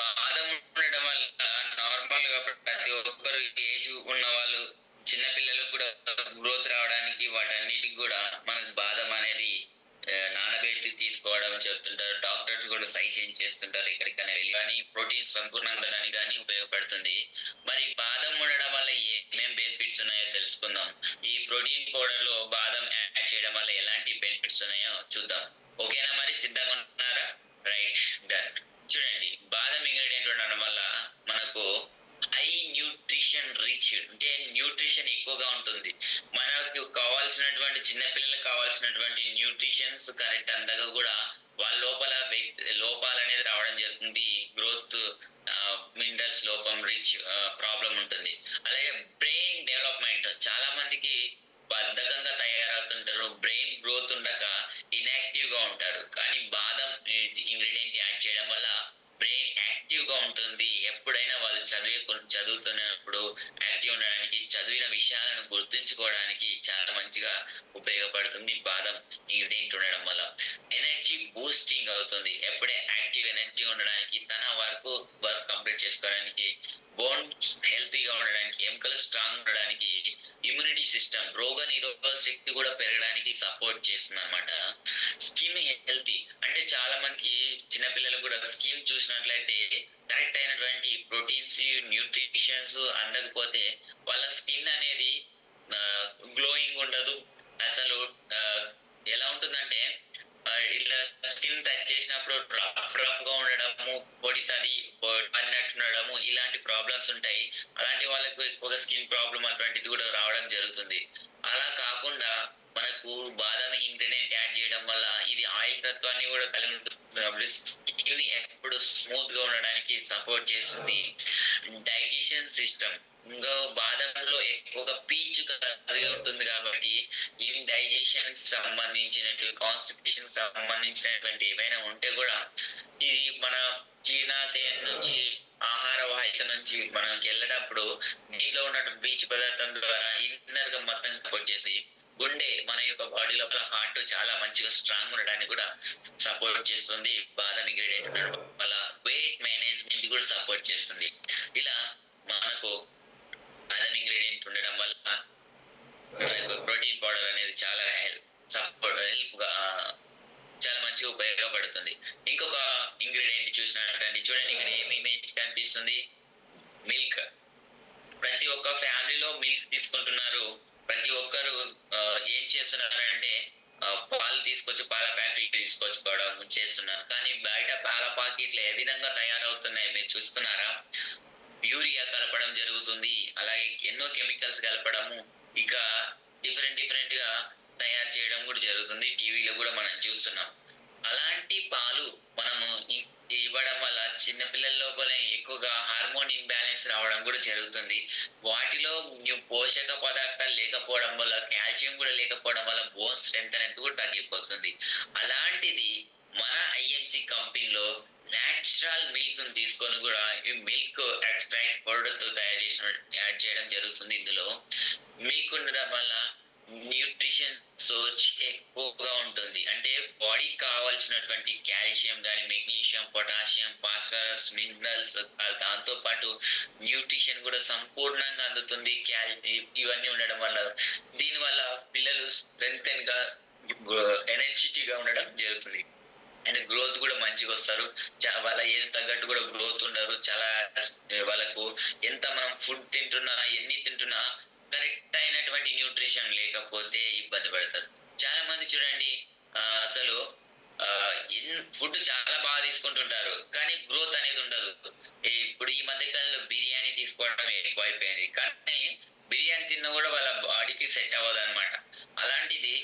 బాదం ఉండడం వల్ల నార్మల్ గా ప్రతి ఒక్కరు ఏజ్ ఉన్న వాళ్ళు, చిన్న పిల్లలకు కూడా గ్రోత్ రావడానికి వాటన్నిటికి కూడా మనకు బాదం అనేది నానబెట్టి తీసుకోవడం చెప్తుంటారు. డాక్టర్స్ కూడా సజెషన్ చేస్తుంటారు ఎక్కడికైనా వెళ్ళి. కానీ ప్రోటీన్ సంపూర్ణంగా కానీ ఉపయోగపడుతుంది. మరి బాదం ఉండడం వల్ల ఏమేం బెనిఫిట్స్ ఉన్నాయో తెలుసుకుందాం. ఈ ప్రోటీన్ పౌడర్ లో బాదం యాడ్ చేయడం వల్ల ఎలాంటి బెనిఫిట్స్ ఉన్నాయో చూద్దాం. ఓకేనా? మరి సిద్ధంగా ఉన్నారా? Right, done. చూడండి, బాదం ఇంగ్రీడియంట్ ఉండడం వల్ల మనకు హై న్యూట్రిషన్ రిచ్, అంటే న్యూట్రిషన్ ఎక్కువగా ఉంటుంది. మనకు కావాల్సినటువంటి చిన్నపిల్లలకు కావాల్సినటువంటి న్యూట్రిషన్స్ కరెక్ట్ అందగా కూడా వాళ్ళ లోపల లోపాలు అనేది రావడం జరుగుతుంది. గ్రోత్ మినరల్స్ లోపం, రిచ్ ప్రాబ్లం ఉంటుంది. అలాగే బ్రెయిన్ డెవలప్మెంట్, చాలా మందికి బద్ధకంగా తయారవుతుంటారు, బ్రెయిన్ గ్రోత్ ఉండక ఇన్యాక్టివ్ గా ఉంటారు. కానీ బాదం ఇంగ్రీడియంట్ యాడ్ చేయడం వల్ల బ్రెయిన్ యాక్టివ్ గా ఉంటుంది. ఎప్పుడైనా వాళ్ళు చదువుతున్నప్పుడు యాక్టివ్ ఉండడానికి, చదివిన విషయాలను గుర్తుంచుకోవడానికి చాలా మంచిగా ఉపయోగపడుతుంది బాదం ఇంగ్రీడియంట్ ఉండడం వల్ల. ఎనర్జీ బూస్టింగ్ అవుతుంది, ఎప్పుడే యాక్టివ్ ఎనర్జీ ఉండడానికి, తన వర్క్ కంప్లీట్ చేసుకోవడానికి, బోన్స్ హెల్తీగా ఉండడానికి, ఎముకలు స్ట్రాంగ్ ఉండడానికి, ఇమ్యూనిటీ సిస్టమ్ రోగ నిరోధక శక్తి కూడా పెరగడానికి సపోర్ట్ చేస్తుంది అనమాట. స్కిన్ హెల్తీ, అంటే చాలా మందికి చిన్నపిల్లలకు కూడా స్కిన్ చూసినట్లయితే కరెక్ట్ అయినటువంటి ప్రోటీన్స్, న్యూట్రిషన్స్ అందకపోతే వాళ్ళ స్కిన్ అనేది గ్లోయింగ్ ఉండదు. అసలు ఎలా ఉంటుందంటే ఇట్లా స్కిన్ టచ్ చేసినప్పుడు రఫ్ గా ఉండడము, పొడి తడి పడినట్టు ఉండడము, ఇలాంటి ప్రాబ్లమ్స్ ఉంటాయి. అలాంటి వాళ్ళకు ఎక్కువగా స్కిన్ ప్రాబ్లం అటువంటిది కూడా రావడం జరుగుతుంది. అలా కాకుండా మనకు బాదం ఇంగ్రీడియంట్ యాడ్ చేయడం వల్ల ఇది ఆయిల్ తత్వాన్ని కూడా కలిగి ఉంటుంది. స్కిన్ ఎప్పుడు స్మూత్ గా ఉండడానికి సపోర్ట్ చేస్తుంది. డైజెషన్ సిస్టమ్, ఇంకా బాదంలో ఎక్కువగా పీచు కలిగి ఉంటుంది కాబట్టి ఈ డైజెషన్ సంబంధించినటువంటి, కాన్స్టిపేషన్ సంబంధించినటువంటి ఏవైనా ఉంటే కూడా ఇది మన జీర్ణాశయం నుంచి, ఆహార వాహిక నుంచి మనం వెళ్ళినప్పుడు దీనిలో ఉన్న పీచు పదార్థం ద్వారా ఇన్నర్ గా మొత్తం వచ్చేసి గుండె, మన యొక్క బాడీ లోపల హార్ట్ చాలా మంచిగా స్ట్రాంగ్ ఉండడానికి కూడా సపోర్ట్ చేస్తుంది. బాదం ఇంగ్రీడియంట్ ఉండడం వల్ల వెయిట్ మేనేజ్మెంట్ కూడా సపోర్ట్ చేస్తుంది. ఇలా మనకు బాదం ఇంగ్రీడియంట్ ఉండడం వల్ల ప్రోటీన్ పౌడర్ అనేది చాలా హెల్ప్ గా చాలా మంచిగా ఉపయోగపడుతుంది. ఇంకొక ఇంగ్రీడియంట్ చూసినట్టండి, చూడండి ఇక్కడ ఏమి ఇమేజ్ కనిపిస్తుంది, మిల్క్. ప్రతి ఒక్క ఫ్యామిలీలో మిల్క్ తీసుకుంటున్నారు. ప్రతి ఒక్కరు ఏం చేస్తున్నారంటే పాలు తీసుకొచ్చి పాల ప్యాకెట్లు తీసుకొచ్చుకోవడం చేస్తున్నారు. కానీ బయట పాల ప్యాకెట్లు ఏ విధంగా తయారవుతున్నాయి మీరు చూస్తున్నారా? యూరియా కలపడం జరుగుతుంది, అలాగే ఎన్నో కెమికల్స్ కలపడము, ఇక డిఫరెంట్ గా తయారు చేయడం కూడా జరుగుతుంది. టీవీలో కూడా మనం చూస్తున్నాం. అలాంటి పాలు మనము ఇవ్వడం వల్ల చిన్నపిల్లల లోపల ఎక్కువగా హార్మోన్ ఇంబ్యాలెన్స్ రావడం కూడా జరుగుతుంది. వాటిలో పోషక పదార్థాలు లేకపోవడం వల్ల, కాల్షియం కూడా లేకపోవడం వల్ల బోన్ స్ట్రెంత్ అనేది కూడా తగ్గిపోతుంది. అలాంటిది మన ఐఎంసి కంపెనీలో న్యాచురల్ మిల్క్ తీసుకొని కూడా ఈ మిల్క్ ఎక్స్ట్రాక్ట్ పౌడర్ తో తయారు చేసిన యాడ్ చేయడం జరుగుతుంది. ఇందులో మిల్క్ ఉండడం వల్ల న్యూట్రిషన్ సోర్స్ ఎక్కువగా ఉంటుంది. అంటే బాడీకి కావాల్సినటువంటి కాల్షియం కానీ, మెగ్నీషియం, పొటాషియం, ఫాస్ఫరస్, మినరల్స్, దాంతో పాటు న్యూట్రిషన్ కూడా సంపూర్ణంగా అందుతుంది. ఇవన్నీ ఉండడం వల్ల దీని వల్ల పిల్లలు స్ట్రెంగ్తెన్ గా, ఎనర్జెటిక్ గా ఉండడం జరుగుతుంది. అండ్ గ్రోత్ కూడా మంచిగా వస్తారు. వాళ్ళ ఏజ్ తగ్గట్టు కూడా గ్రోత్ ఉండరు. చాలా వాళ్ళకు ఎంత మనం ఫుడ్ తింటున్నా, ఎన్ని తింటున్నా కరెక్ట్ అయినటువంటి న్యూట్రిషన్ లేకపోతే ఇబ్బంది పడతారు. చాలా మంది చూడండి, అసలు ఫుడ్ చాలా బాగా తీసుకుంటుంటారు కానీ గ్రోత్ అనేది ఉండదు. ఇప్పుడు ఈ మధ్య కాలంలో బిర్యానీ తీసుకోవడం ఎక్కువైపోయింది, కానీ బిర్యానీ తిన్నా కూడా వాళ్ళ బాడీకి సెట్ అవ్వదు అనమాట. అలాంటిది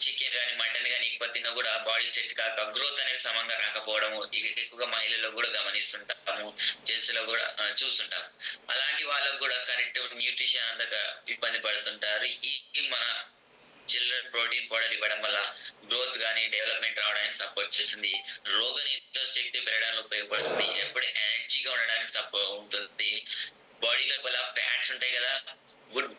చికెన్ కానీ, మటన్ కానీ ఎక్కువ తిన్నా కూడా బాడీ సెట్ కాక గ్రోత్ అనేది సమంగా రాకపోవడము ఎక్కువగా మహిళల్లో కూడా గమనిస్తుంటాము, జెంట్స్ లో కూడా చూస్తుంటాము. అలాంటి వాళ్ళకు కూడా కరెక్ట్ న్యూట్రిషన్ అందక ఇబ్బంది పడుతుంటారు. ఈ మన చిల్డ్రన్ ప్రోటీన్ పౌడర్ ఇవ్వడం వల్ల గ్రోత్ కానీ, డెవలప్మెంట్ రావడానికి సపోర్ట్ చేస్తుంది. రోగ నిరోధక శక్తి పెరగడానికి ఉపయోగపడుతుంది. ఎప్పుడు ఎనర్జీగా ఉండడానికి సపోర్ట్ ఉంటుంది. బాడీ లోపల ఫ్యాట్స్ ఉంటాయి కదా, good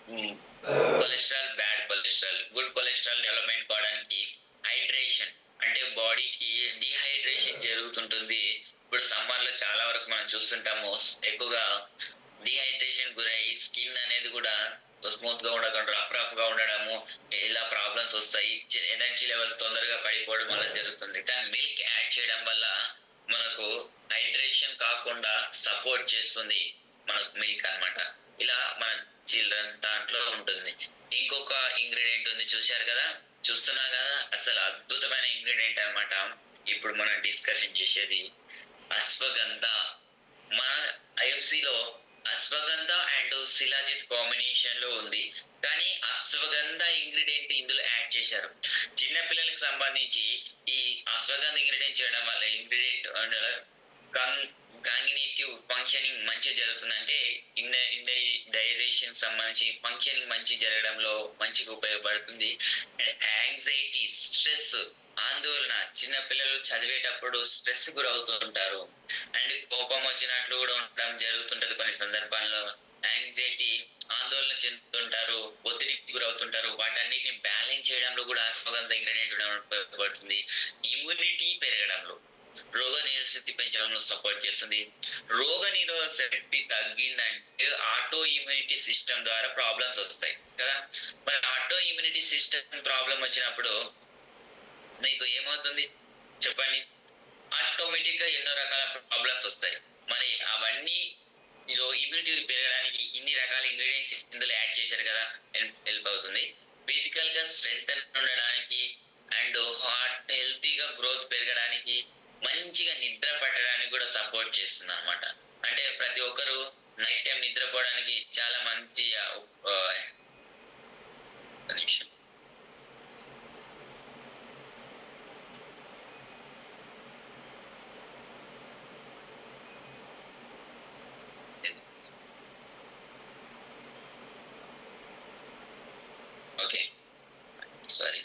cholesterol, bad cholesterol. Good cholesterol development కావడానికి హైడ్రేషన్, అంటే బాడీకి డిహైడ్రేషన్ జరుగుతుంటుంది. ఇప్పుడు సమ్మర్ లో చాలా వరకు మనం చూస్తుంటాము, ఎక్కువగా డిహైడ్రేషన్ గురై స్కిన్ అనేది కూడా స్మూత్ గా ఉండకుండా రఫ్ గా ఉండడము, ఇలా ప్రాబ్లమ్స్ వస్తాయి. ఎనర్జీ లెవెల్స్ తొందరగా పడిపోవడం వల్ల జరుగుతుంది. కానీ మిల్క్ యాడ్ చేయడం వల్ల మనకు హైడ్రేషన్ కాకుండా సపోర్ట్ చేస్తుంది మనకు మిల్క్ అన్నమాట. ఇలా మన చిల్డ్రన్ దాంట్లో ఉంటుంది. ఇంకొక ఇంగ్రీడియంట్ ఉంది, చూశారు కదా, చూస్తున్నా కదా, అసలు అద్భుతమైన ఇంగ్రీడియంట్ అన్నమాట. ఇప్పుడు మనం డిస్కషన్ చేసేది అశ్వగంధ. మన ఐఎఫ్సిలో అశ్వగంధ అండ్ శిలాజిత్ కాంబినేషన్ లో ఉంది, కానీ అశ్వగంధ ఇంగ్రీడియంట్ ఇందులో యాడ్ చేశారు. చిన్న పిల్లలకు సంబంధించి ఈ అశ్వగంధ ఇంగ్రీడియంట్ చేయడం వల్ల కాగ్నిటివ్ ఫంక్షనింగ్ మంచి జరుగుతుందంటే డైజెషన్ సంబంధించి ఫంక్షనింగ్ మంచి జరగడంలో మంచిగా ఉపయోగపడుతుంది. అండ్ యాంగ్జైటీ, స్ట్రెస్, ఆందోళన, చిన్న పిల్లలు చదివేటప్పుడు స్ట్రెస్ గురవుతుంటారు అండ్ కోపం వచ్చినట్లు కూడా ఉండడం జరుగుతుంటది. కొన్ని సందర్భాల్లో యాంగ్జైటీ, ఆందోళన చెందుతుంటారు, ఒత్తిడికి గురవుతుంటారు. వాటన్నిటిని బ్యాలెన్స్ చేయడంలో కూడా అశ్వగంధ ఇంగ్రీడియంట్ ఉపయోగపడుతుంది. ఇమ్యూనిటీ పెరగడంలో, రోగ నిరోధక శక్తి పెంచడంలో సపోర్ట్ చేస్తుంది. రోగ నిరోధక శక్తి తగ్గిందంటే ఆటో ఇమ్యూనిటీ సిస్టమ్ ద్వారా ప్రాబ్లమ్స్ వస్తాయి కదా. మరి ఆటో ఇమ్యూనిటీ సిస్టమ్ ప్రాబ్లం వచ్చినప్పుడు మీకు ఏమవుతుంది చెప్పండి? ఆటోమేటిక్ గా ఎన్నో రకాల ప్రాబ్లమ్స్ వస్తాయి. మరి అవన్నీ ఇమ్యూనిటీ పెరగడానికి ఇన్ని రకాల ఇంగ్రీడియంట్స్ ఇందులో యాడ్ చేశారు కదా, హెల్ప్ అవుతుంది. ఫిజికల్ గా స్ట్రెంగ్త్ ఉండడానికి అండ్ హార్ట్ హెల్తీగా గ్రోత్ పెరగడానికి, మంచిగా నిద్ర పట్టడానికి కూడా సపోర్ట్ చేస్తుంది అనమాట. అంటే ప్రతి ఒక్కరు నైట్ టైం నిద్రపోవడానికి చాలా మంచి నిమిషం ఓకే, సారీ.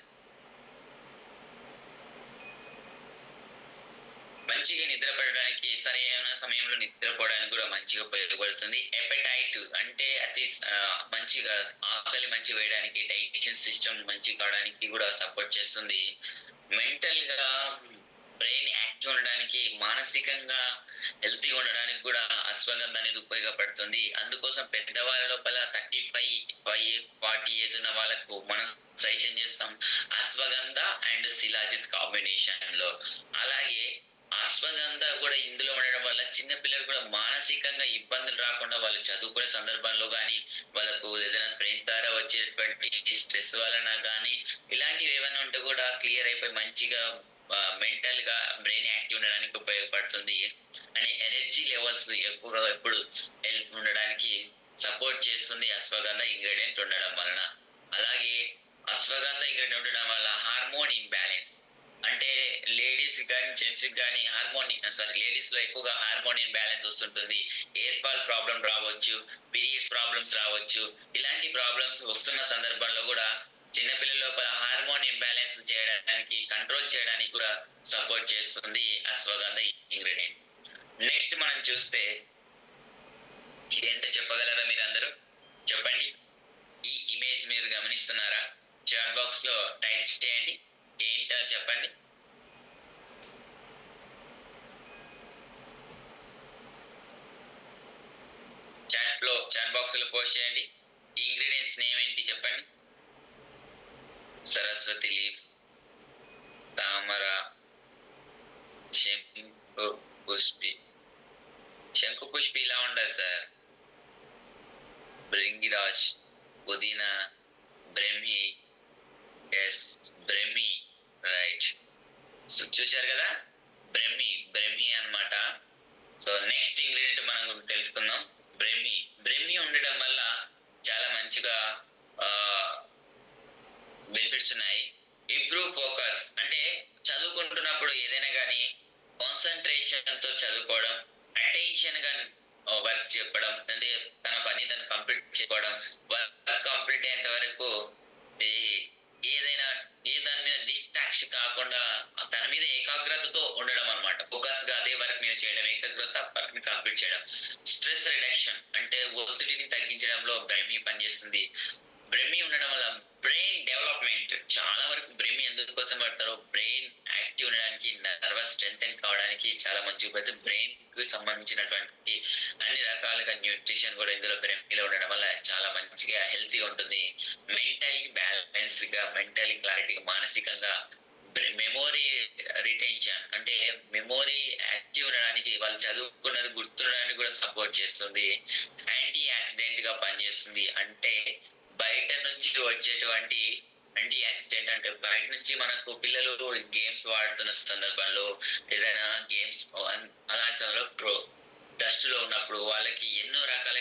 మంచిగా నిద్ర పడడానికి, సరైన సమయంలో నిద్రపోవడానికి కూడా మంచిగా ఉపయోగపడుతుంది. ఎపెటైట్ అంటే అతి మంచిగా ఆకలి మంచి వేయడానికి, డైజెషన్ సిస్టమ్ మంచి కావడానికి కూడా సపోర్ట్ చేస్తుంది. మెంటల్ గా బ్రెయిన్ యాక్టివ్ ఉండడానికి, మానసికంగా హెల్తీగా ఉండడానికి కూడా అశ్వగంధ అనేది ఉపయోగపడుతుంది. అందుకోసం పెద్దవాళ్ళ లోపల 35-40 ఏజ్ ఉన్న వాళ్ళకు మనం సజెషన్ చేస్తాం అశ్వగంధ అండ్ శిలాజిత్ కాంబినేషన్ లో. అలాగే అశ్వగంధ కూడా ఇందులో ఉండడం వల్ల చిన్న పిల్లలు కూడా మానసికంగా ఇబ్బందులు రాకుండా వాళ్ళు చదువుకునే సందర్భంలో కానీ, వాళ్ళకు ఏదైనా ఫ్రెండ్స్ ద్వారా వచ్చేటువంటి స్ట్రెస్ వలన కానీ, ఇలాంటివి ఏమైనా ఉంటే కూడా క్లియర్ అయిపోయి మంచిగా మెంటల్ గా బ్రెయిన్ యాక్టివ్ ఉండడానికి ఉపయోగపడుతుంది. అని ఎనర్జీ లెవెల్స్ ఎక్కువగా ఎప్పుడు హెల్ప్ ఉండడానికి సపోర్ట్ చేస్తుంది అశ్వగంధ ఇంగ్రీడియంట్ ఉండడం వలన. అలాగే అశ్వగంధ ఇంగ్రీడియంట్ ఉండడం వల్ల హార్మోన్ ఇంబ్యాలెన్స్, అంటే లేడీస్ కానీ జెంట్స్ కానీ లేడీస్ లో ఎక్కువగా హార్మోన్ ఇంబ్యాలెన్స్ వస్తుంటుంది. ఎయిర్ ఫాల్ ప్రాబ్లం రావచ్చు, పీరియడ్స్ ప్రాబ్లమ్స్ రావచ్చు. ఇలాంటి ప్రాబ్లమ్స్ వస్తున్న సందర్భంలో కూడా చిన్నపిల్లల లోపల హార్మోన్ ఇంబ్యాలెన్స్ చేయడానికి, కంట్రోల్ చేయడానికి కూడా సపోర్ట్ చేస్తుంది అశ్వగంధ ఇంగ్రీడియంట్. నెక్స్ట్ మనం చూస్తే ఇదేంటో చెప్పగలరా మీరు అందరూ? చెప్పండి. ఈ ఇమేజ్ ఇంగ్రీడియంట్స్ మీరు గమనిస్తున్నారా? చాట్ బాక్స్ లో టైప్ చేయండి, ఏంటో చెప్పండి. చాట్ బాక్స్ లో పోస్ట్ చేయండి. ఈ ఇంగ్రీడియంట్స్ నేమ్ ఏంటి చెప్పండి. సరస్వతి లీఫ్, తామర, శంకు పుష్పి. శంకు పుష్పి ఇలా ఉండదు సార్. భృంగిరాజ్, పుదీనా, brahmi. Yes, brahmi, right. So చూశారు కదా, బ్రహ్మి అన్నమాట. సో నెక్స్ట్ ఇంగ్రీడియంట్ మనం తెలుసుకుందాం. బ్రహ్మి ఉండడం వల్ల చాలా మంచిగా బెనిఫిట్స్ ఉన్నాయి. ఇంప్రూవ్ ఫోకస్, అంటే చదువుకుంటున్నప్పుడు ఏదైనా కానీ కాన్సన్ట్రేషన్ తో చదువుకోవడం, అటెన్షన్ గా వర్క్ చెప్పడం, అంటే తన పని తను కంప్లీట్ చేసుకోవడం, వర్క్ కంప్లీట్ అయ్యేంత వరకు ఏదైనా దాని మీద డిస్ట్రాక్షన్ కాకుండా తన మీద ఏకాగ్రతతో ఉండడం అన్నమాట. ఫోకస్ గా అదే వర్క్ మీద చేయడం, ఏకాగ్రత వర్క్ ని కంప్లీట్ చేయడం. స్ట్రెస్ రిడక్షన్, అంటే ఒత్తిడిని తగ్గించడంలో బ్రహ్మి పనిచేస్తుంది. బ్రహ్మి ఉండడం వల్ల బ్రెయిన్ డెవలప్మెంట్, చాలా వరకు బ్రహ్మి ఎందుకోసం పడతారో బ్రెయిన్ యాక్టివ్ ఉండడానికి, నర్వస్ స్ట్రెంథెన్ కావడానికి చాలా మంచిగా పడుతుంది. బ్రెయిన్ కి సంబంధించినటువంటి అన్ని రకాలుగా న్యూట్రిషన్ కూడా ఇందులో బ్రహ్మిలో ఉండడం వల్ల చాలా మంచిగా హెల్తీగా ఉంటుంది. మెంటలీ బ్యాలెన్స్ గా, మెంటలీ క్లారిటీగా, మానసికంగా మెమోరీ రిటెన్షన్, అంటే మెమోరీ యాక్టివ్ ఉండడానికి, వాళ్ళు చదువుకున్నది గుర్తుండడానికి కూడా సపోర్ట్ చేస్తుంది. యాంటీ యాక్సిడెంట్ గా పనిచేస్తుంది, అంటే బయట నుంచి వచ్చేటువంటి యాంటీ యాక్సిడెంట్, అంటే బయట నుంచి మనకు పిల్లలు గేమ్స్ వాడుతున్న సందర్భంలో, ఏదైనా గేమ్స్ అలాంటి సందర్భంలో డస్ట్ లో ఉన్నప్పుడు వాళ్ళకి ఎన్నో రకాల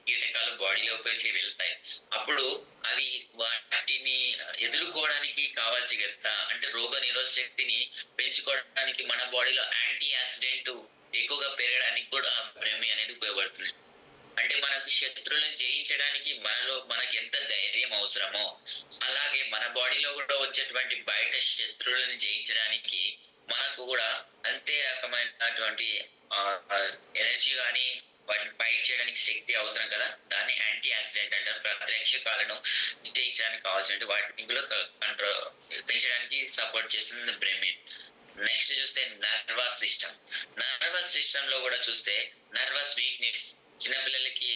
కీటకాలు బాడీలోకి వెళ్తాయి. అప్పుడు అవి వాటిని ఎదుర్కోవడానికి కావాల్సి కదా, అంటే రోగ నిరోధక శక్తిని పెంచుకోవడానికి మన బాడీలో యాంటీ యాక్సిడెంట్ ఎక్కువగా పెరగడానికి కూడా బ్రహ్మి అనేది ఉపయోగపడుతుంది. అంటే మనకు శత్రువులను జయించడానికి మనకి ఎంత ధైర్యం అవసరమో, అలాగే మన బాడీలో కూడా వచ్చేటువంటి బయట శత్రువులను జయించడానికి మనకు కూడా అంతే రకమైనటువంటి ఎనర్జీ కానీ వాటిని ఫైట్ చేయడానికి శక్తి అవసరం కదా. దాన్ని యాంటీ యాక్సిడెంట్ అంటారు. ప్రతిరక్షకాలను జయించడానికి కావాల్సిన వాటిని కూడా కంట్రోల్ పెంచడానికి సపోర్ట్ చేస్తుంది బ్రహ్మి. నెక్స్ట్ చూస్తే నర్వస్ సిస్టమ్ లో కూడా చూస్తే నర్వస్ వీక్నెస్, చిన్నపిల్లలకి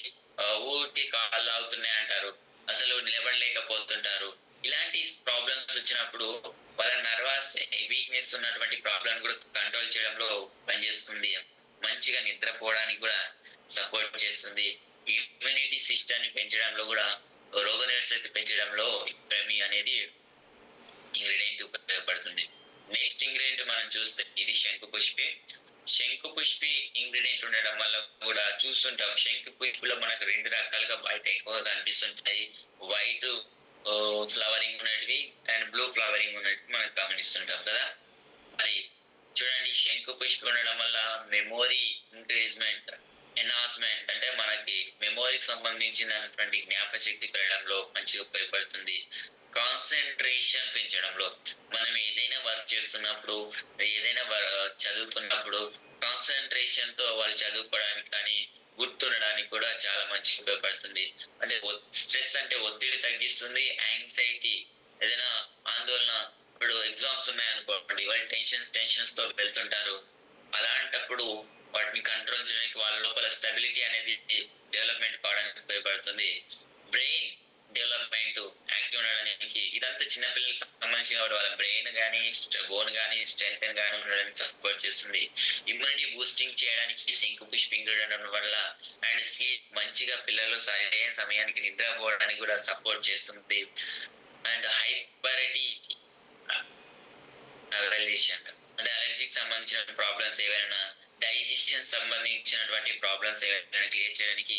ఊరికి కాళ్ళు ఆగుతున్నాయి అంటారు, అసలు నిలబడలేకపోతుంటారు. ఇలాంటి ప్రాబ్లమ్స్ వచ్చినప్పుడు వాళ్ళ నర్వస్ వీక్నెస్ ఉన్నటువంటి ప్రాబ్లం కూడా కంట్రోల్ చేయడంలో పనిచేస్తుంది. మంచిగా నిద్రపోవడానికి కూడా సపోర్ట్ చేస్తుంది. ఇమ్యూనిటీ సిస్టమ్ ని పెంచడంలో కూడా, రోగ నిరోధక పెంచడంలో బ్రహ్మి అనేది ఇంగ్రీడియంట్ ఉపయోగపడుతుంది. నెక్స్ట్ ఇంగ్రీడియంట్ మనం చూస్తే ఇది శంకు పుష్పి ఇంగ్రీడియంట్ ఉండడం వల్ల కూడా చూస్తుంటాం. శంకు పుష్పిలో మనకు రెండు రకాలుగా బయట ఎక్కువగా కనిపిస్తుంటాయి. వైట్ ఫ్లవరింగ్ ఉన్నటివి అండ్ బ్లూ ఫ్లవరింగ్ ఉన్నటివి మనం గమనిస్తుంటాం కదా. మరి చూడండి, శంకు పుష్పి ఉండడం వల్ల మెమోరీ ఇంక్రీజ్మెంట్, ఎన్హాన్స్మెంట్, అంటే మనకి మెమోరీకి సంబంధించినటువంటి జ్ఞాపశక్తి పెరగడంలో మంచిగా ఉపయోగపడుతుంది. కాన్సన్ట్రేషన్ పెంచడంలో, మనం ఏదైనా వర్క్ చేస్తున్నప్పుడు, ఏదైనా చదువుతున్నప్పుడు కాన్సన్ట్రేషన్ తో వాళ్ళు చదువుకోవడానికి కానీ గుర్తుండడానికి కూడా చాలా మంచిగా ఉపయోగపడుతుంది. అంటే స్ట్రెస్ అంటే ఒత్తిడి తగ్గిస్తుంది. యాంగ్జైటీ, ఏదైనా ఆందోళన, ఇప్పుడు ఎగ్జామ్స్ ఉన్నాయనుకోండి, వాళ్ళు టెన్షన్స్ తో వెళ్తుంటారు. అలాంటప్పుడు వాటిని కంట్రోల్ చేయడానికి, వాళ్ళ లోపల స్టెబిలిటీ అనేది డెవలప్మెంట్ కావడానికి ఉపయోగపడుతుంది. బ్రెయిన్ డెవలప్మెంట్ యాక్టివ్ ఉండడానికి, ఇదంతా చిన్నపిల్లలకు సంబంధించిన వాళ్ళ బ్రెయిన్ కానీ బోన్ కానీ స్ట్రెంత్ కానీ ఉండడానికి సపోర్ట్ చేస్తుంది. ఇమ్యూనిటీ బూస్టింగ్ చేయడానికి శంకు పుష్పి ఉండడం వల్ల, అండ్ స్లీప్, మంచిగా పిల్లలు సరైన సమయానికి నిద్రపోవడానికి కూడా సపోర్ట్ చేస్తుంది. అండ్ హైపరిటీ, అంటే అలర్జీకి సంబంధించిన ప్రాబ్లమ్స్ ఏవైనా, డైజెషన్ సంబంధించినటువంటి ప్రాబ్లమ్స్ ఏవైనా క్లియర్ చేయడానికి,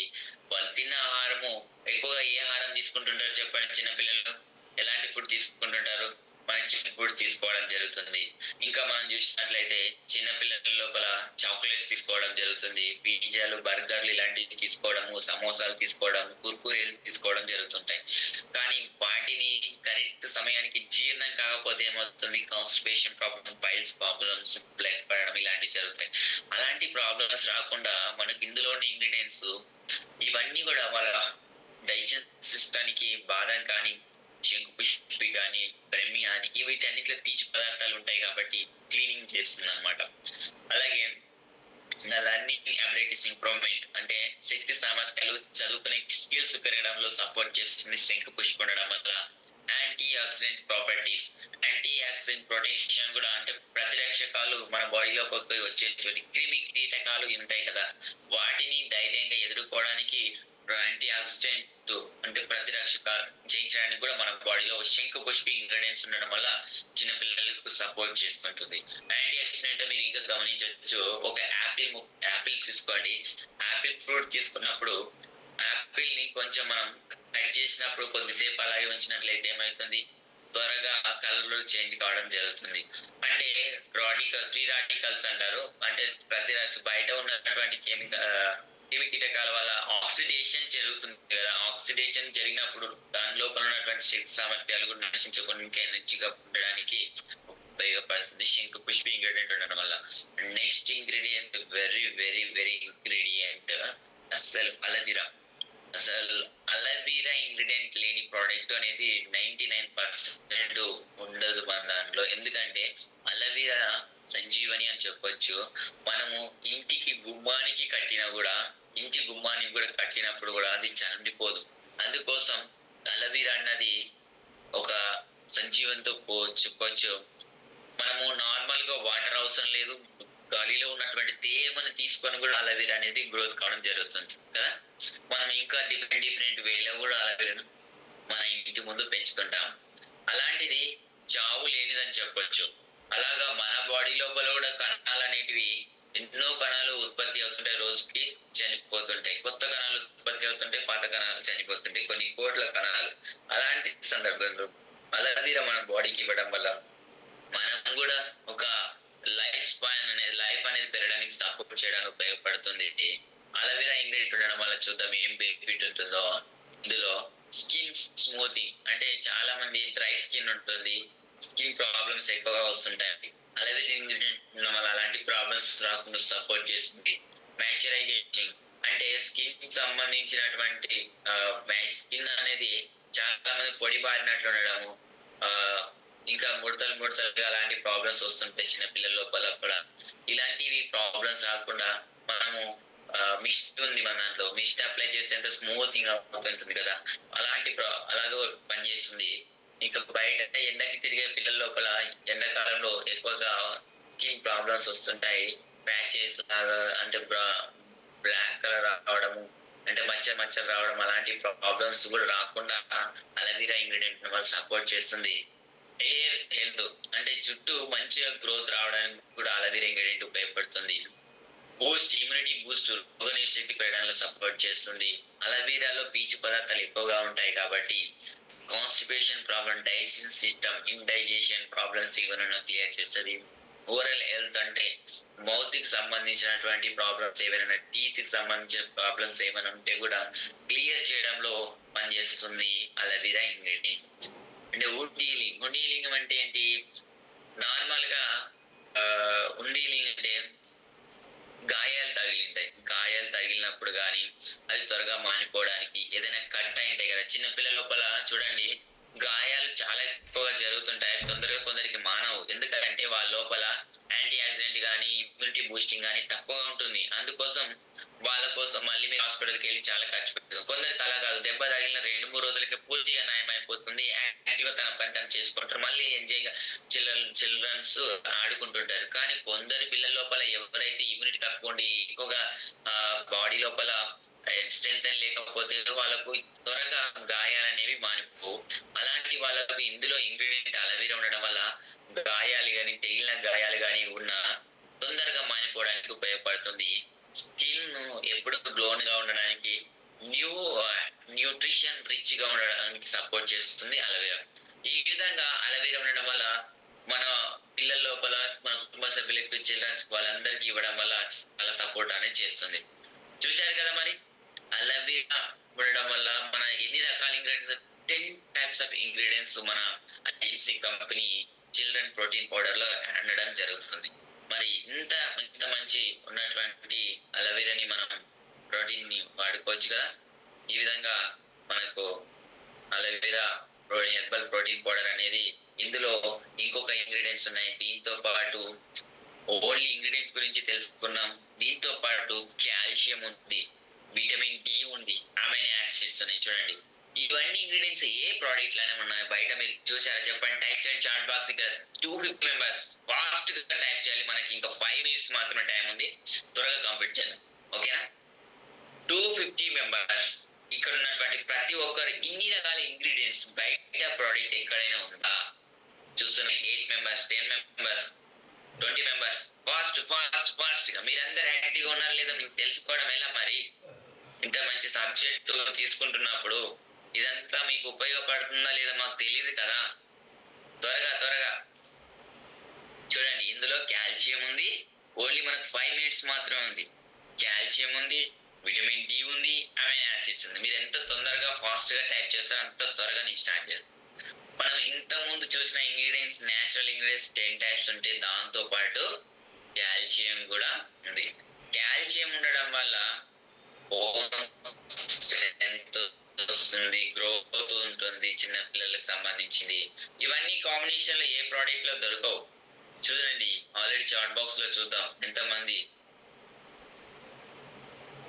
వాళ్ళు తిన్న ఆహారము ఎక్కువగా ఏ ఆహారం తీసుకుంటుంటారు చెప్పండి. చిన్నపిల్లలు ఎలాంటి ఫుడ్ తీసుకుంటుంటారు? మంచి ఫుడ్స్ తీసుకోవడం జరుగుతుంది. ఇంకా మనం చూసినట్లయితే చిన్నపిల్లల లోపల చాక్లెట్స్ తీసుకోవడం జరుగుతుంది, పిజ్జాలు, బర్గర్లు ఇలాంటివి తీసుకోవడము, సమోసాలు తీసుకోవడం, కుర్కురేలు తీసుకోవడం జరుగుతుంటాయి. కానీ వాటిని కరెక్ట్ సమయానికి జీర్ణం కాకపోతే ఏమవుతుంది? Constipation problem, piles problems, blood పడడం ఇలాంటివి జరుగుతాయి. అలాంటి ప్రాబ్లమ్స్ రాకుండా మనకి ఇందులోని ఇంగ్రీడియంట్స్ ఇవన్నీ కూడా వాళ్ళ డైజెషన్ సిస్టానికి బాదం కానీ, శంకుపుష్పి కానీ, బ్రహ్మి కానీ వీటన్నిటిలో పీచు పదార్థాలు ఉంటాయి కాబట్టి క్లీనింగ్ చేస్తుంది అనమాట. అలాగే లర్నింగ్ అబిలిటీస్ ఇంప్రూవ్మెంట్ అంటే శక్తి సామర్థ్యాలు, చదువుకునే స్కిల్స్ పెరగడంలో సపోర్ట్ చేస్తుంది శంకుపుష్పి ఉండడం వల్ల. Anti oxidant properties, anti oxidant protection కూడా అంటే ప్రతిరక్షకాలు మన బాడీలోకి వచ్చేటువంటి క్రిమి కీటకాలు ఉంటాయి కదా, వాటిని ధైర్యంగా ఎదుర్కోవడానికి యాంటీ ఆక్సిడెంట్ అంటే ప్రతిరక్షకాలు చేయించడానికి కూడా మన బాడీలో శంకుపుష్పి ఇంగ్రీడియంట్స్ ఉండడం వల్ల చిన్నపిల్లలకు సపోర్ట్ చేస్తుంటుంది. యాంటీ ఆక్సిడెంట్ మీరు ఇంకా గమనించవచ్చు, ఒక యాపిల్ తీసుకోండి. యాపిల్ ఫ్రూట్ తీసుకున్నప్పుడు యాపిల్ ని కొంచెం మనం కట్ చేసినప్పుడు కొద్దిసేపు అలాగే ఉంచినట్లయితే ఏమవుతుంది, త్వరగా ఆ కలర్ చేంజ్ కావడం జరుగుతుంది. అంటే ఫ్రీ రాడికల్స్ అంటారు, అంటే బయట ఉన్నటువంటి క్రిమి కీటకాల వల్ల ఆక్సిడేషన్ జరుగుతుంది కదా, ఆక్సిడేషన్ జరిగినప్పుడు దాని లోపల ఉన్నటువంటి శక్తి సామర్థ్యాలు కూడా నశించకుండా ఇంకా ఎనర్జీగా ఉండడానికి ఉపయోగపడుతుంది శంకుపుష్పి ఇంగ్రీడియంట్ ఉండడం వల్ల. Next ingredient very very very ingredient అసలు అలవీరా. అసలు అలవీరా ఇంగ్రీడియంట్ లేని ప్రోడక్ట్ అనేది 99% ఉండదు మన దాంట్లో. ఎందుకంటే అలవీరా సంజీవని అని చెప్పొచ్చు. మనము ఇంటికి గుమ్మానికి కూడా కట్టినప్పుడు కూడా అది చనిపోదు. అందుకోసం అలవీరా అన్నది ఒక సంజీవంతో చెప్పొచ్చు. మనము నార్మల్ గా వాటర్ అవసరం లేదు, గాలిలో ఉన్నటువంటి తేమను తీసుకొని కూడా అలవీరా అనేది గ్రోత్ కావడం జరుగుతుంది కదా. మనం ఇంకా డిఫరెంట్ వేలో కూడా అలవీరాను మన ఇంటి ముందు పెంచుతుంటాం. అలాంటిది చావు లేనిదని చెప్పొచ్చు. అలాగా మన బాడీ లోపల కూడా కణాలు అనేటివి ఎన్నో కణాలు ఉత్పత్తి అవుతుంటాయి, రోజుకి చనిపోతుంటాయి. కొత్త కణాలు ఉత్పత్తి అవుతుంటాయి, పాత కణాలు చనిపోతుంటాయి, కొన్ని కోట్ల కణాలు. అలాంటి సందర్భంలో అలవీరా మన బాడీకి ఇవ్వడం వల్ల మనం కూడా ఒక లైఫ్ అనేది పెరగడానికి సపోర్ట్ చేయడానికి ఉపయోగపడుతుంది. అలవీరా ఇంగ్రీడియంట్ ఉండడం వల్ల చూద్దాం ఏం బెనిఫిట్ ఉంటుందో. ఇందులో స్కిన్ స్మూతింగ్, అంటే చాలా మంది డ్రై స్కిన్ ఉంటుంది, స్కిన్ ప్రాబ్లమ్స్ ఎక్కువగా వస్తుంటాయి. అలవీరా ఇంగ్రీడియంట్ ఉండడం వల్ల అలాంటి ప్రాబ్లమ్స్ రాకుండా సపోర్ట్ చేస్తుంది. మాయిశ్చరైజేషన్ అంటే స్కిన్ సంబంధించినటువంటి స్కిన్ అనేది చాలా మంది పొడి బారినట్లు ఉండడము, ఇంకా ముడతలు అలాంటి ప్రాబ్లమ్స్ వస్తుంటాయి చిన్న పిల్లల లోపల కూడా. ఇలాంటివి ప్రాబ్లమ్స్ రాకుండా మనము మిస్ట్ ఉంది మన దాంట్లో, మిస్ట్ అప్లై చేస్తే ఎంత స్మూతింగ్ అవుతుంటుంది కదా, అలాగే పనిచేస్తుంది. ఇంకా బయట ఎండకి తిరిగే పిల్లల లోపల ఎండాకాలంలో ఎక్కువగా స్కిన్ ప్రాబ్లమ్స్ వస్తుంటాయి, ప్యాచెస్ లాగా అంటే బ్లాక్ కలర్ రావడము, అంటే మచ్చలు రావడం, అలాంటి ప్రాబ్లమ్స్ కూడా రాకుండా అలవీరా ఇంగ్రీడియంట్ వాళ్ళు సపోర్ట్ చేస్తుంది. హెయిర్ హెల్త్ అంటే జుట్టు మంచిగా గ్రోత్ రావడానికి కూడా అలవీరా ఇంగ్రీడియంట్ ఉపయోగపడుతుంది. ఇమ్యూనిటీ బూస్ట్, రోగనిరోధక శక్తి పెరగడంలో సపోర్ట్ చేస్తుంది. అలవీరాలో పీచు పదార్థాలు ఎక్కువగా ఉంటాయి కాబట్టి constipation problem, digestion system, indigestion problems ఏమైనా క్లియర్ చేస్తుంది. ఓరల్ హెల్త్ అంటే మౌత్ కి సంబంధించినటువంటి ప్రాబ్లమ్స్ ఏమైనా, టీత్ కి సంబంధించిన ప్రాబ్లమ్స్ ఏమైనా ఉంటే కూడా క్లియర్ చేయడంలో పనిచేస్తుంది అలవీరా ఇంగ్రీడియంట్. అంటే వుడ్ హీలింగ్ అంటే ఏంటి, నార్మల్ గా వుడ్ హీలింగ్ అంటే గాయాలు తగిలినప్పుడు కానీ అది త్వరగా మానిపోవడానికి, ఏదైనా కట్ అయింటాయి కదా చిన్నపిల్లల లోపల చూడండి, గాయాలు చాలా ఎక్కువగా జరుగుతుంటాయి, తొందరగా కొందరికి మానవు. ఎందుకంటే వాళ్ళ లోపల యాంటీ ఆక్సిడెంట్ కానీ ఇమ్యూనిటీ బూస్టింగ్ కానీ తక్కువగా ఉంటుంది. అందుకోసం వాళ్ళ కోసం మళ్ళీ మీరు హాస్పిటల్కి వెళ్ళి చాలా ఖర్చు పెట్టారు. కొందరికి అలా కాదు, దెబ్బ తగిలిన 2-3 రోజులకి పూర్తిగా నయం అయిపోతుంది, యాక్టివ్గా తన పని తను చేసుకుంటారు, మళ్ళీ ఎంజాయ్గా చిల్డ్రన్స్ ఆడుకుంటుంటారు. కానీ కొందరి పిల్లల లోపల ఎవరైతే ఇమ్యూనిటీ తక్కువ ఉండి ఎక్కువగా బాడీ లోపల స్ట్రెంత్ లేకపోతే వాళ్ళకు త్వరగా గాయాలు అనేవి మానిపోవు. అలాంటి వాళ్ళకు ఇందులో ఇంగ్రీడియంట్ అలవీరా ఉండడం వల్ల తెగిలిన గాయాలు కానీ ఉన్నా తొందరగా మానిపోవడానికి ఉపయోగపడుతుంది. స్కిన్ ఎప్పుడు గ్లోన్ గా ఉండడానికి, న్యూట్రిషన్ రిచ్ గా ఉండడానికి సపోర్ట్ చేస్తుంది అలవీరా. ఈ విధంగా అలవీరా ఉండడం వల్ల మన పిల్లల లోపల, మన కుటుంబ సభ్యులకు, చిల్డ్రన్స్ వాళ్ళందరికీ ఇవ్వడం వల్ల చాలా సపోర్ట్ అనేది చేస్తుంది. చూశారు కదా మరి అలవీరా ఉండడం వల్ల మన ఎన్ని రకాల ఇంగ్రీడియంట్స్, 10 types ఆఫ్ ఇంగ్రీడియంట్స్ మన IMC company children protein powder లో అనడం జరుగుతుంది. మరి ఇంత మంచి ఉన్నటువంటి అలవీరాని మనం ప్రోటీన్ ని వాడుకోవచ్చు కదా. ఈ విధంగా మనకు అలోవెరా హెర్బల్ ప్రోటీన్ పౌడర్ అనేది. ఇందులో ఇంకొక ఇంగ్రీడియంట్స్ ఉన్నాయి. దీంతో పాటు ఓన్లీ ఇంగ్రీడియంట్స్ గురించి తెలుసుకున్నాం. దీంతో పాటు కాల్షియం ఉంది, విటమిన్ డి ఉంది, అమైనో యాసిడ్స్ ఉన్నాయి. చూడండి, ఇవన్నీ ఇంగ్రీడియంట్స్ ఏ ప్రోడక్ట్ లోనే ఉన్నాయి. బయట మీరు చూసారా చెప్పండి? టైప్ చేయండి చాట్ బాక్స్. ఇక్కడ 250 మెంబర్స్ ఫాస్ట్ గా టైప్ చేయాలి. మనకి ఇంకా 5 minutes మాత్రమే టైం ఉంది. త్వరగా కంప్లీట్ చేద్దాం, ఓకేనా? 250 మెంబర్స్. ఇక్కడ ఉన్నటువంటి ప్రతి ఒక్కరు ఇన్ని రకాల ఇంగ్రీడియంట్స్ బయట ప్రోడక్ట్ ఎక్కడైనా ఉందా? చూస్తున్నా 8 members, 10 members, 20 members. Fast fast fast గా మీరందరూ యాక్టివ్గా ఉన్నారు లేదా మీకు తెలుసుకోవడం ఎలా? మరి ఇంత మంచి సబ్జెక్ట్ తీసుకుంటున్నప్పుడు ఇదంతా మీకు ఉపయోగపడుతుందా లేదా మాకు తెలియదు కదా. త్వరగా త్వరగా చూడండి, ఇందులో కాల్షియం ఉంది. ఓన్లీ మనకు 5 minutes మాత్రమే ఉంది. కాల్షియం ఉంది, విటమిన్ డి ఉంది, అమైనో యాసిడ్స్ ఉంది. మీరు ఎంత తొందరగా ఫాస్ట్ గా టైప్ చేస్తారో అంత త్వరగా నేను స్టార్ట్ చేస్తాను. మనం ఇంత ముందు చూసిన ఇంగ్రీడియంట్స్, నేచురల్ ఇంగ్రీడియంట్స్ 10 types ఉంటే దాంతో పాటు కాల్షియం కూడా ఉంది. కాల్షియం ఉండడం వల్ల స్ట్రెంత్ వస్తుంది, గ్రోత్ ఉంటుంది, చిన్న పిల్లలకు సంబంధించింది. ఇవన్నీ కాంబినేషన్ లో ఏ ప్రోడక్ట్ లో దొరకవు. చూడండి, ఆల్రెడీ చాట్ బాక్స్ లో చూద్దాం ఎంతమంది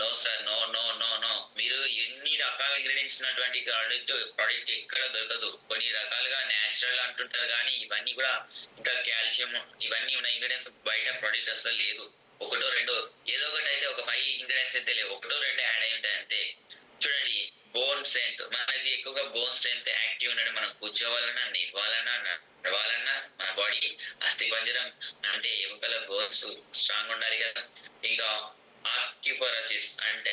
no sir, no no no no. మీరు ఎన్ని రకాల ఇంగ్రీడియంట్స్ ఉన్నటువంటి ప్రోడక్ట్ ఎక్కడ దొరకదు. కొన్ని రకాలుగా నేచురల్ అంటుంటారు కానీ ఇవన్నీ కూడా ఇంకా కాల్షియం ఇవన్నీ ఉన్న ఇంగ్రీడియంట్స్ బయట ప్రోడక్ట్ అసలు లేదు. ఒకటో రెండో ఏదో ఒకటి అయితే, ఒక 5 ఇంగ్రీడియంట్స్ అయితే లేవు, ఒకటో రెండో యాడ్ అయి ఉంటాయి అంతే. చూడండి, బోన్ స్ట్రెంత్. మనకి ఎక్కువగా బోన్ స్ట్రెంత్ యాక్టివ్ ఉండడం, మనం కూర్చోవాలన్నా, నిలవాలన్నా, నడవాలన్నా, మన బాడీ అస్థిపంజరం అంటే ఎముకల బోన్స్ స్ట్రాంగ్ ఉండాలి కదా. ఇంకా ఆస్టియోపోరోసిస్ అంటే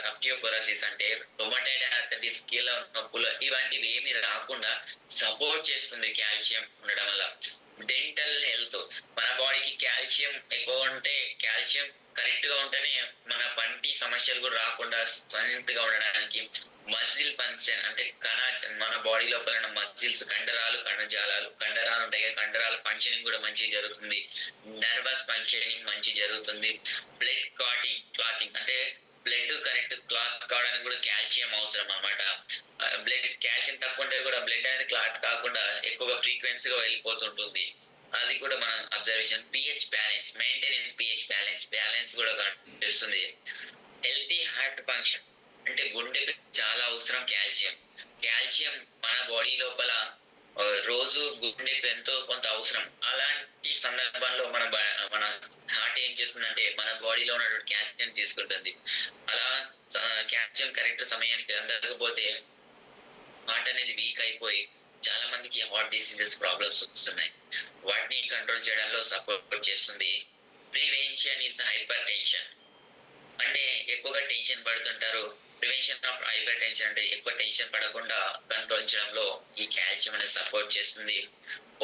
ఆస్టియోపోరోసిస్ అంటే రొమటైడ్ ఆర్థరైటిస్, కీళ్ళ నొప్పులు ఇవంటివి ఏమి రాకుండా సపోర్ట్ చేస్తుంది కాల్షియం ఉండడం వల్ల. డెంటల్ హెల్త్, మన బాడీకి కాల్షియం ఎక్కువ ఉంటే, కాల్షియం కరెక్ట్ గా ఉంటేనే మన పంటి సమస్యలు కూడా రాకుండా స్ట్రెంత్ గా ఉండడానికి. మజిల్ ఫంక్షన్ అంటే మన బాడీ లోపల మజిల్స్, కండరాలు, కణజాలాలు, కండరాలు ఉంటాయి కదా, కండరాల ఫంక్షనింగ్ కూడా మంచిగా జరుగుతుంది. నర్వస్ ఫంక్షనింగ్ మంచి జరుగుతుంది. బ్లడ్ క్లాటింగ్ అంటే బ్లడ్ కరెక్ట్ క్లాట్ కావడానికి కూడా కాల్షియం అవసరం అన్నమాట. బ్లడ్ కాల్షియం తక్కువ ఉంటే కూడా బ్లడ్ అనేది క్లాట్ కాకుండా ఎక్కువగా ఫ్రీక్వెన్సీగా వెళ్ళిపోతుంటుంది. అది కూడా మన observation. PH balance, maintenance pH balance కూడా కనిపిస్తుంది. హెల్తీ హార్ట్ ఫంక్షన్ అంటే గుండెకి చాలా అవసరం కాల్షియం. కాల్షియం మన బాడీ లోపల రోజు గుండెకు ఎంతో కొంత అవసరం. అలాంటి సందర్భంలో మన హార్ట్ ఏం చేస్తుందంటే మన బాడీలో ఉన్నటువంటి కాల్షియం తీసుకుంటుంది. అలా కాల్షియం కరెక్ట్ సమయానికి అందకపోతే హార్ట్ అనేది వీక్ అయిపోయి చాలా మందికి హార్ట్ డిసీజెస్ ప్రాబ్లమ్స్ వస్తున్నాయి. వాటిని కంట్రోల్ చేయడంలో సపోర్ట్ చేస్తుంది. ప్రివెన్షన్ ఇస్ హైపర్ టెన్షన్ అంటే ఎక్కువగా టెన్షన్ పడుతుంటారు. ప్రివెన్షన్ ఆఫ్ హైపర్ టెన్షన్ అంటే ఎక్కువ టెన్షన్ పడకుండా కంట్రోల్ చేయడంలో ఈ కాల్షియం అనేది సపోర్ట్ చేస్తుంది.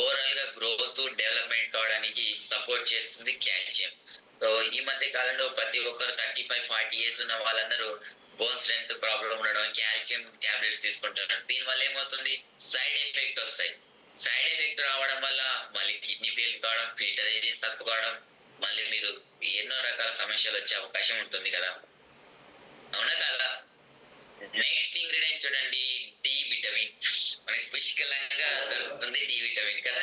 ఓవరాల్ గా గ్రోత్, డెవలప్మెంట్ కావడానికి సపోర్ట్ చేస్తుంది కాల్షియం. సో ఈ మధ్య కాలంలో ప్రతి ఒక్కరు 35-40 years ఉన్న వాళ్ళందరూ బోన్ స్ట్రెంత్ ప్రాబ్లం ఉండడం, కాల్షియం టాబ్లెట్స్ తీసుకుంటున్నారు. దీని వల్ల ఏమవుతుంది? సైడ్ ఎఫెక్ట్ వస్తాయి. సైడ్ ఎఫెక్ట్ రావడం వల్ల మళ్ళీ కిడ్నీ ఫెయిల్ కావడం, ఫిల్టర్ ఏరియాస్ తక్కువ కావడం, మళ్ళీ మీరు ఎన్నో రకాల సమస్యలు వచ్చే అవకాశం ఉంటుంది కదా, అవునా కదా? నెక్స్ట్ ఇంగ్రీడియంట్ చూడండి, డి విటమిన్. మనకి పుష్కలంగా దొరుకుతుంది డి విటమిన్ కదా.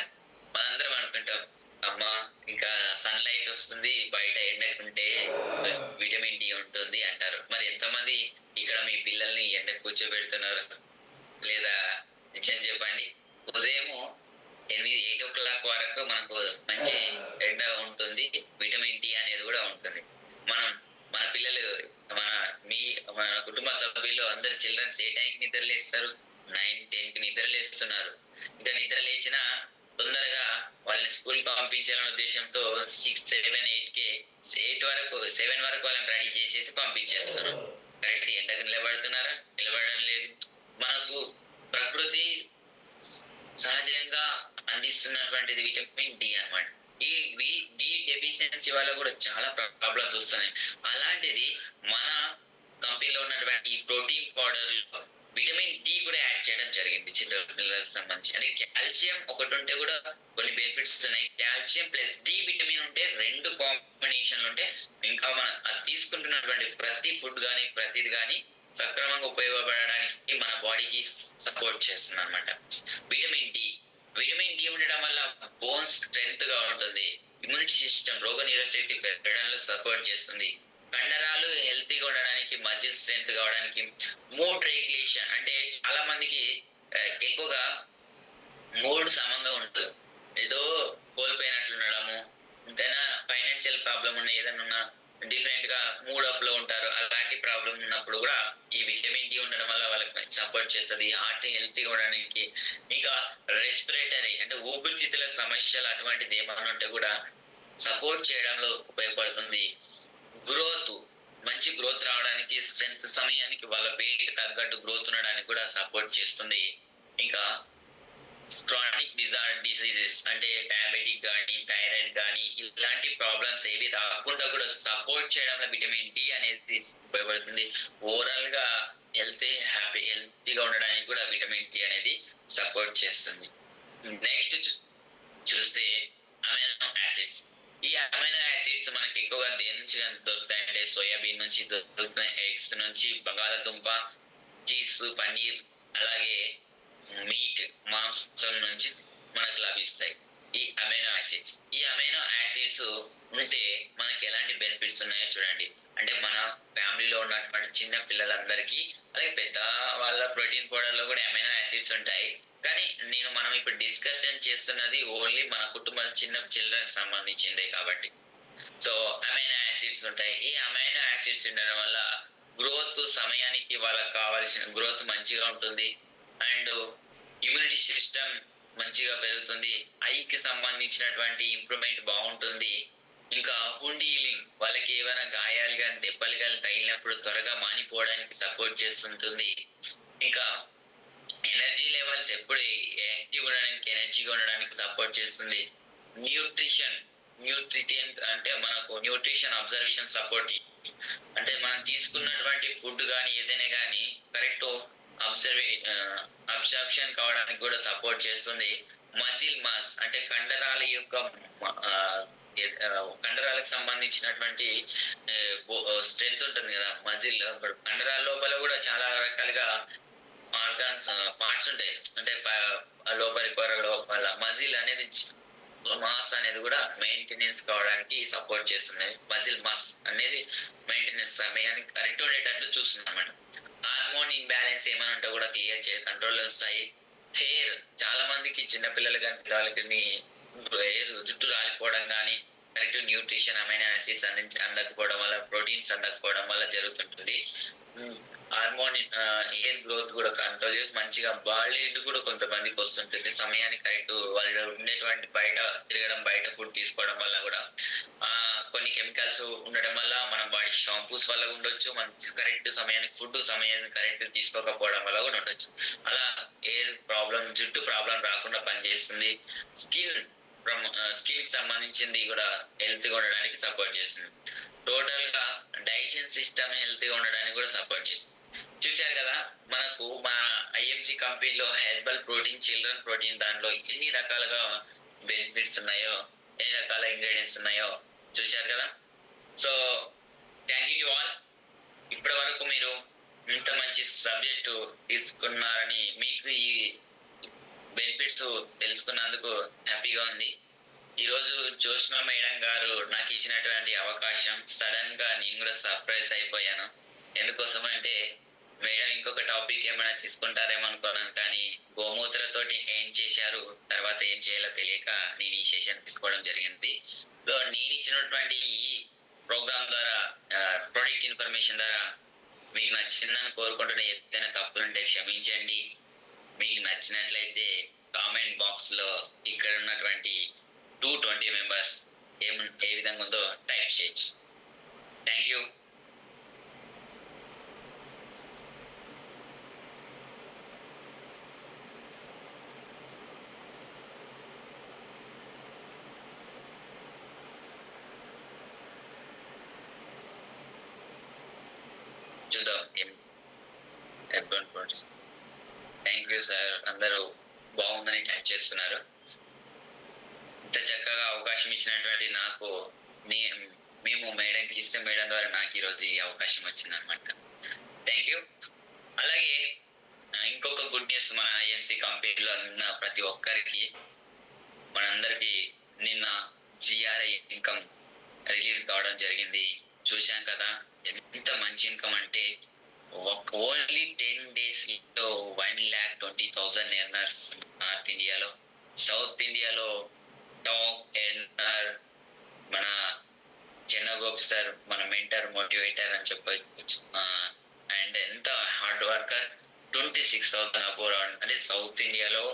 మనందరం అనుకుంటాం, అమ్మా ఇంకా సన్ లైట్ వస్తుంది, బయట ఎండకుంటే విటమిన్ డి ఉంటుంది అంటారు. మరి ఎంతమంది ఇక్కడ మీ పిల్లల్ని ఎండ కూర్చోబెడుతున్నారు? లేదా నిజం చెప్పండి, ఉదయం 8 o'clock వరకు మనకు మంచి ఎండ ఉంటుంది, విటమిన్ డి అనేది కూడా ఉంటుంది. మన పిల్లలు మన కుటుంబ సభ్యులు అందరు చిల్డ్రన్స్ ఏ టైంకి నిద్ర లేస్తారు? 9-10కి నిద్ర లేస్తున్నారు. ఇంకా నిద్ర లేచినా తొందరగా వాళ్ళని స్కూల్ పంపించాలనే ఉద్దేశంతో 7 వరకు వాళ్ళని రెడీ చేసేసి పంపించేస్తున్నాం. కరెక్ట్ ఎండకు నిలబడుతున్నారా? నిలబడడం లేదు. మనకు ప్రకృతి సహజంగా అందిస్తున్నటువంటిది విటమిన్ డి అన్నమాట. ఈ డి డెఫిషియన్సీ వల్ల కూడా చాలా ప్రాబ్లమ్స్ వస్తున్నాయి. అలాంటిది మన కంపెనీలో ఉన్నటువంటి ఈ ప్రోటీన్ పౌడర్ లో విటమిన్ డి కూడా యాడ్ చేయడం జరిగింది చిన్న పిల్లలకు సంబంధించి. అంటే కాల్షియం ఒకటి ఉంటే కూడా కొన్ని బెనిఫిట్స్ ఉన్నాయి. కాల్షియం ప్లస్ డి విటమిన్ ఉంటే 2 కాంబినేషన్లు ఉంటే ఇంకా మనం అది తీసుకుంటున్నటువంటి ప్రతి ఫుడ్ కానీ ప్రతిది కానీ సక్రమంగా ఉపయోగపడడానికి మన బాడీకి సపోర్ట్ చేస్తుంది అనమాట. Vitamin D. విటమిన్ డి ఉండడం వల్ల బోన్స్ స్ట్రెంగ్త్ గా ఉంటుంది. ఇమ్యూనిటీ సిస్టమ్ రోగ నిరోధక పెరగడంలో సపోర్ట్ చేస్తుంది. కండరాలు హెల్తీగా ఉండడానికి, మజిల్ స్ట్రెంగ్త్ కావడానికి, మూడ్ రెగ్యులేషన్ అంటే చాలా మందికి ఎక్కువగా మూడ్ సమంగా ఉంటుంది. ఏదో కోల్పోయినట్లు ఉండడము, ఇంతైనా ఫైనాన్షియల్ ప్రాబ్లం ఉన్న ఏదైనా డిఫరెంట్ గా మూడ్ అప్ లో ఉంటారు. అలాంటి ప్రాబ్లం ఉన్నప్పుడు కూడా ఈ విటమిన్ డి ఉండడం వల్ల వాళ్ళకి సపోర్ట్ చేస్తుంది. హార్ట్ హెల్తీగా ఉండడానికి, ఇంకా రెస్పిరేటరీ అంటే ఊపిరితిత్తుల సమస్యలు అటువంటిది ఏమన్నా ఉంటే కూడా సపోర్ట్ చేయడంలో ఉపయోగపడుతుంది. గ్రోత్, మంచి గ్రోత్ రావడానికి, స్ట్రెంత్ సమయానికి వాళ్ళ వెయిట్ తగ్గట్టు గ్రోత్ ఉండడానికి కూడా సపోర్ట్ చేస్తుంది. ఇంకా క్రానిక్ డిసీజెస్ అంటే డయాబెటిక్ కానీ, థైరాయిడ్ కానీ ఇలాంటి ప్రాబ్లమ్స్ ఏవి రాకుండా కూడా సపోర్ట్ చేయడంలో విటమిన్ డి అనేది ఉపయోగపడుతుంది. ఓవరాల్ గా హెల్తీగా ఉండడానికి కూడా విటమిన్ డి అనేది సపోర్ట్ చేస్తుంది. నెక్స్ట్ చూస్తే అమైనో యాసిడ్స్. ఈ అమైనో యాసిడ్స్ మనకి ఎక్కువగా దేని నుంచి దొరుకుతాయంటే సోయాబీన్ నుంచి దొరుకుతాయి, ఎగ్స్ నుంచి, బంగాళదుంప, చీజ్, పన్నీర్, అలాగే మీట్, మాంసం నుంచి మనకు లభిస్తాయి ఈ అమైనో యాసిడ్స్. ఈ అమైనో యాసిడ్స్ ఉంటే మనకి ఎలాంటి బెనిఫిట్స్ ఉన్నాయో చూడండి. అంటే మన ఫ్యామిలీలో ఉన్నటువంటి చిన్న పిల్లలందరికీ, అలాగే పెద్ద వాళ్ళ ప్రోటీన్ పౌడర్ లో కూడా అమైనో యాసిడ్స్ ఉంటాయి. కానీ మనం ఇప్పుడు డిస్కషన్ చేస్తున్నది ఓన్లీ మన కుటుంబ చిన్న చిల్డ్రన్ సంబంధించిందే కాబట్టి. సో అమైనో యాసిడ్స్ ఉంటాయి. ఈ అమైనో యాసిడ్స్ ఉండడం వల్ల గ్రోత్ సమయానికి వాళ్ళకి కావాల్సిన గ్రోత్ మంచిగా ఉంటుంది. అండ్ ఇమ్యూనిటీ సిస్టమ్ మంచిగా పెరుగుతుంది. ఐకి సంబంధించినటువంటి ఇంప్రూవ్మెంట్ బాగుంటుంది. ఇంకా వుండ్ హీలింగ్, వాళ్ళకి ఏమైనా గాయాలు కానీ దెబ్బలు కానీ తగిలినప్పుడు త్వరగా మానిపోవడానికి సపోర్ట్ చేస్తుంటుంది. ఇంకా ఎనర్జీ లెవెల్స్ ఎప్పుడు యాక్టివ్ ఉండడానికి, ఎనర్జీగా ఉండడానికి సపోర్ట్ చేస్తుంది. న్యూట్రియంట్ అంటే మనకు న్యూట్రిషన్ అబ్జర్వేషన్ సపోర్ట్, అంటే మనం తీసుకున్నటువంటి ఫుడ్ కానీ ఏదైనా కానీ కరెక్ట్ అబ్జర్ప్షన్ కావడానికి కూడా సపోర్ట్ చేస్తుంది. మజిల్ మాస్ అంటే కండరాల యొక్క కండరాలకు సంబంధించినటువంటి స్ట్రెంత్ ఉంటుంది కదా మజిల్. కండరాల లోపల కూడా చాలా రకాలుగా ఆర్గాన్స్ పార్ట్స్ ఉంటాయి. అంటే లోపలి పొర లోపల మజిల్ అనేది మాస్ అనేది కూడా మెయింటెనెన్స్ కావడానికి సపోర్ట్ చేస్తుంది. మజిల్ మాస్ అనేది మెయింటెనెన్స్ సమయానికి కరెక్ట్ ఉండేటట్లు చూస్తుంది అన్నమాట. హార్మోన్ ఇంబ్యాలెన్స్ ఏమైనా ఉంటే కూడా క్లియర్ చేసి కంట్రోల్ వస్తాయి. హెయిర్, చాలా మందికి చిన్నపిల్లలు కానీ పిల్లలకి హెయిర్ జుట్టు రాలిపోవడం కానీ కరెక్ట్ న్యూట్రిషన్ అమైనో యాసిడ్స్ అందకపోవడం వల్ల, ప్రోటీన్స్ అందకపోవడం వల్ల జరుగుతుంటుంది. హార్మోన్ హెయిర్ గ్రోత్ కూడా కంట్రోల్ చేసి మంచిగా బాల్డ్ కూడా కొంతమందికి వస్తుంటుంది సమయానికి కరెక్ట్. వాళ్ళు ఉండేటువంటి బయట తిరగడం, బయట ఫుడ్ తీసుకోవడం వల్ల కూడా కొన్ని కెమికల్స్ ఉండడం వల్ల మన బాడీ షాంపూస్ వల్ల ఉండొచ్చు, మన కరెక్ట్ సమయానికి ఫుడ్ సమయానికి కరెక్ట్ తీసుకోకపోవడం వల్ల కూడా ఉండొచ్చు. అలా హెయిర్ ప్రాబ్లం, జుట్టు ప్రాబ్లం రాకుండా పనిచేస్తుంది. స్కిన్ కి సంబంధించింది కూడా హెల్త్ గా ఉండడానికి సపోర్ట్ చేస్తుంది. టోటల్ గా డైజెషన్ సిస్టమ్ హెల్త్ గా ఉండడానికి కూడా సపోర్ట్ చేస్తుంది. చూశారు కదా మనకు మన ఐఎంసి కంపెనీలో హెర్బల్ ప్రోటీన్, చిల్డ్రన్ ప్రోటీన్ దాంట్లో ఎన్ని రకాలుగా బెనిఫిట్స్ ఉన్నాయో, ఎన్ని రకాల ఇంగ్రీడియంట్స్ ఉన్నాయో చూశారు కదా. So thank you all. ఇప్పటి వరకు మీరు ఇంత మంచి సబ్జెక్టు తీసుకున్నారని, మీకు ఈ బెనిఫిట్స్ తెలుసుకున్నందుకు హ్యాపీగా ఉంది. ఈరోజు జ్యోత్స్న మేడం గారు నాకు ఇచ్చినటువంటి అవకాశం సడన్ గా నేను కూడా సర్ప్రైజ్ అయిపోయాను. ఎందుకోసం అంటే మేడం ఇంకొక టాపిక్ ఏమైనా తీసుకుంటారేమో అనుకున్నాను, కానీ గోమూత్రతోటి ఏం చేశారు, తర్వాత ఏం చేయాలో తెలియక నేను ఈ సెషన్ తీసుకోవడం జరిగింది. సో నేను ఇచ్చినటువంటి ఈ ప్రోగ్రామ్ ద్వారా, ప్రొడక్ట్ ఇన్ఫర్మేషన్ ద్వారా మీకు నచ్చిందని కోరుకుంటున్న, ఏదైనా తప్పులుంటే క్షమించండి. మీకు నచ్చినట్లయితే కామెంట్ బాక్స్ లో ఇక్కడ ఉన్నటువంటి 220 మెంబర్స్ ఏ విధంగా ఉందో టైప్ చేయొచ్చు. Thank you. చూద్దాం. Thank you sir. అందరూ బాగుందని టైప్ చేస్తున్నారు. ఇంత చక్కగా అవకాశం ఇచ్చినటువంటి నాకు, మేము మేడంకి ఇస్తే మేడం ద్వారా నాకు ఈరోజు ఈ అవకాశం వచ్చింది అనమాట. Thank you. అలాగే ఇంకొక గుడ్ న్యూస్, మన ఐఎంసి కంపెనీలో ఉన్న ప్రతి ఒక్కరికి, మనందరికి నిన్న జిఆర్ఐ ఇన్కమ్ రిలీజ్ కావడం జరిగింది. చూశాం కదా, ఎంత మంచి ఇన్కమ్ అంటే ఓన్లీ 10 days లో 1,20,000 ఎర్నర్స్ నార్త్ ఇండియాలో. సౌత్ ఇండియాలో టాప్ ఎర్నర్ మన చెన్నగోపి సార్, మన మెంటర్ మోటివేటర్ అని చెప్పవచ్చు. అండ్ ఎంత హార్డ్ వర్కర్, 26,000 అబోవ్ రావడం అంటే సౌత్ ఇండియాలో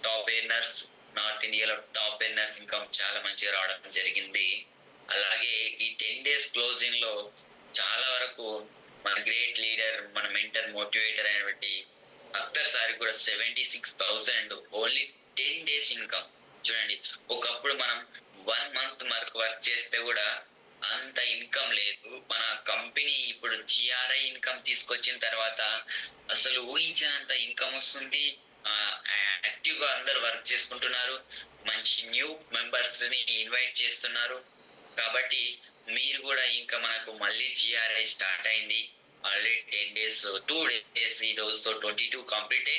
టాప్ ఎర్నర్స్, నార్త్ ఇండియాలో టాప్ ఎర్నర్స్ ఇన్కమ్ చాలా మంచిగా రావడం జరిగింది. అలాగే ఈ 10 days క్లోజింగ్ లో చాలా వరకు మన గ్రేట్ లీడర్, మన మెంటర్ మోటివేటర్ అయినటువంటి అక్తర్ సార్ కూడా 76,000 ఓన్లీ 10 days ఇన్కమ్. చూడండి, ఒకప్పుడు మనం 1 month వర్క్ చేస్తే కూడా అంత ఇన్కమ్ లేదు. మన కంపెనీ ఇప్పుడు జిఆర్ఐ ఇన్కమ్ తీసుకొచ్చిన తర్వాత అసలు ఊహించినంత ఇన్కమ్ వస్తుంది. యాక్టివ్ గా అందరు వర్క్ చేసుకుంటున్నారు, మంచి న్యూ మెంబర్స్ ని ఇన్వైట్ చేస్తున్నారు. కాబట్టి మీరు కూడా ఇంకా మనకు మళ్ళీ జిఆర్ఐ స్టార్ట్ అయింది. ఆల్రెడీ 10 days, 2 days ఈ రోజుతో 22 కంప్లీట్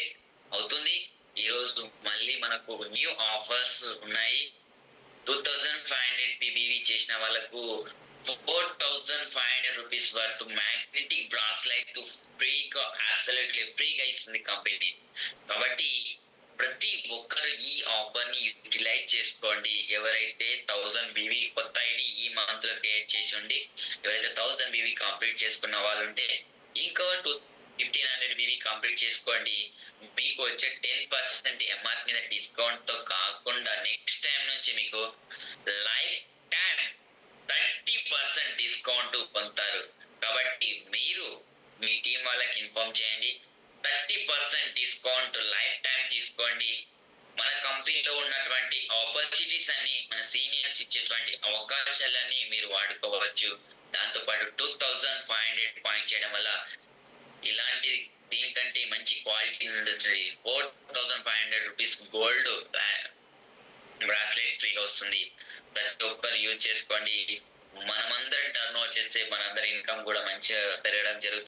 అవుతుంది. ఈ రోజు మళ్ళీ మనకు న్యూ ఆఫర్స్ ఉన్నాయి. 2,500 PBV చేసిన వాళ్ళకు 4,500 రూపీస్ వర్త్ మ్యాగ్నెటిక్ బ్రాస్లైట్ ఫ్రీగా, అబ్సల్యూట్లీ ఫ్రీగా ఇస్తుంది కంపెనీ. కాబట్టి ప్రతి ఒక్కరు ఈ ఆఫర్ ని యూటిలైజ్ చేసుకోండి. ఎవరైతే 1000 BV కొత్త ఐడి ఈ మంత్ లో క్రియేట్ చేసి ఉండి, ఎవరైతే 1000 BV కంప్లీట్ చేసుకున్న వాళ్ళు ఉంటే ఇంకో 1,500 BV కంప్లీట్ చేసుకోండి. మీకు వచ్చే 10% ఎంఆర్ మీద డిస్కౌంట్ తో కాకుండా నెక్స్ట్ టైం నుంచి మీకు లైఫ్ టైం 30% డిస్కౌంట్ పొందుతారు. కాబట్టి మీరు మీ టీం వాళ్ళకి ఇన్ఫార్మ్ చేయండి. 30% డిస్కౌంట్ లైఫ్ టైం తీసుకోండి. మన కంపెనీలో ఉన్నటువంటి ఆపర్చునిటీస్ అన్ని, మన సీనియర్స్ ఇచ్చేటువంటి అవకాశాలన్నీ మీరు వాడుకోవచ్చు. దాంతోపాటు 2,500 పాయింట్ చేయడం వల్ల ఇలాంటి దీనికంటే మంచి క్వాలిటీ ఉంటుంది. 4,500 రూపీస్ గోల్డ్ బ్రాస్లెట్ ఫ్రీగా వస్తుంది. ప్రతి ఒక్కరు యూజ్ చేసుకోండి. మనమందరం టర్న్ ఓవర్ చేస్తే మనందరి ఇన్కమ్ కూడా మంచిగా పెరగడం జరుగుతుంది.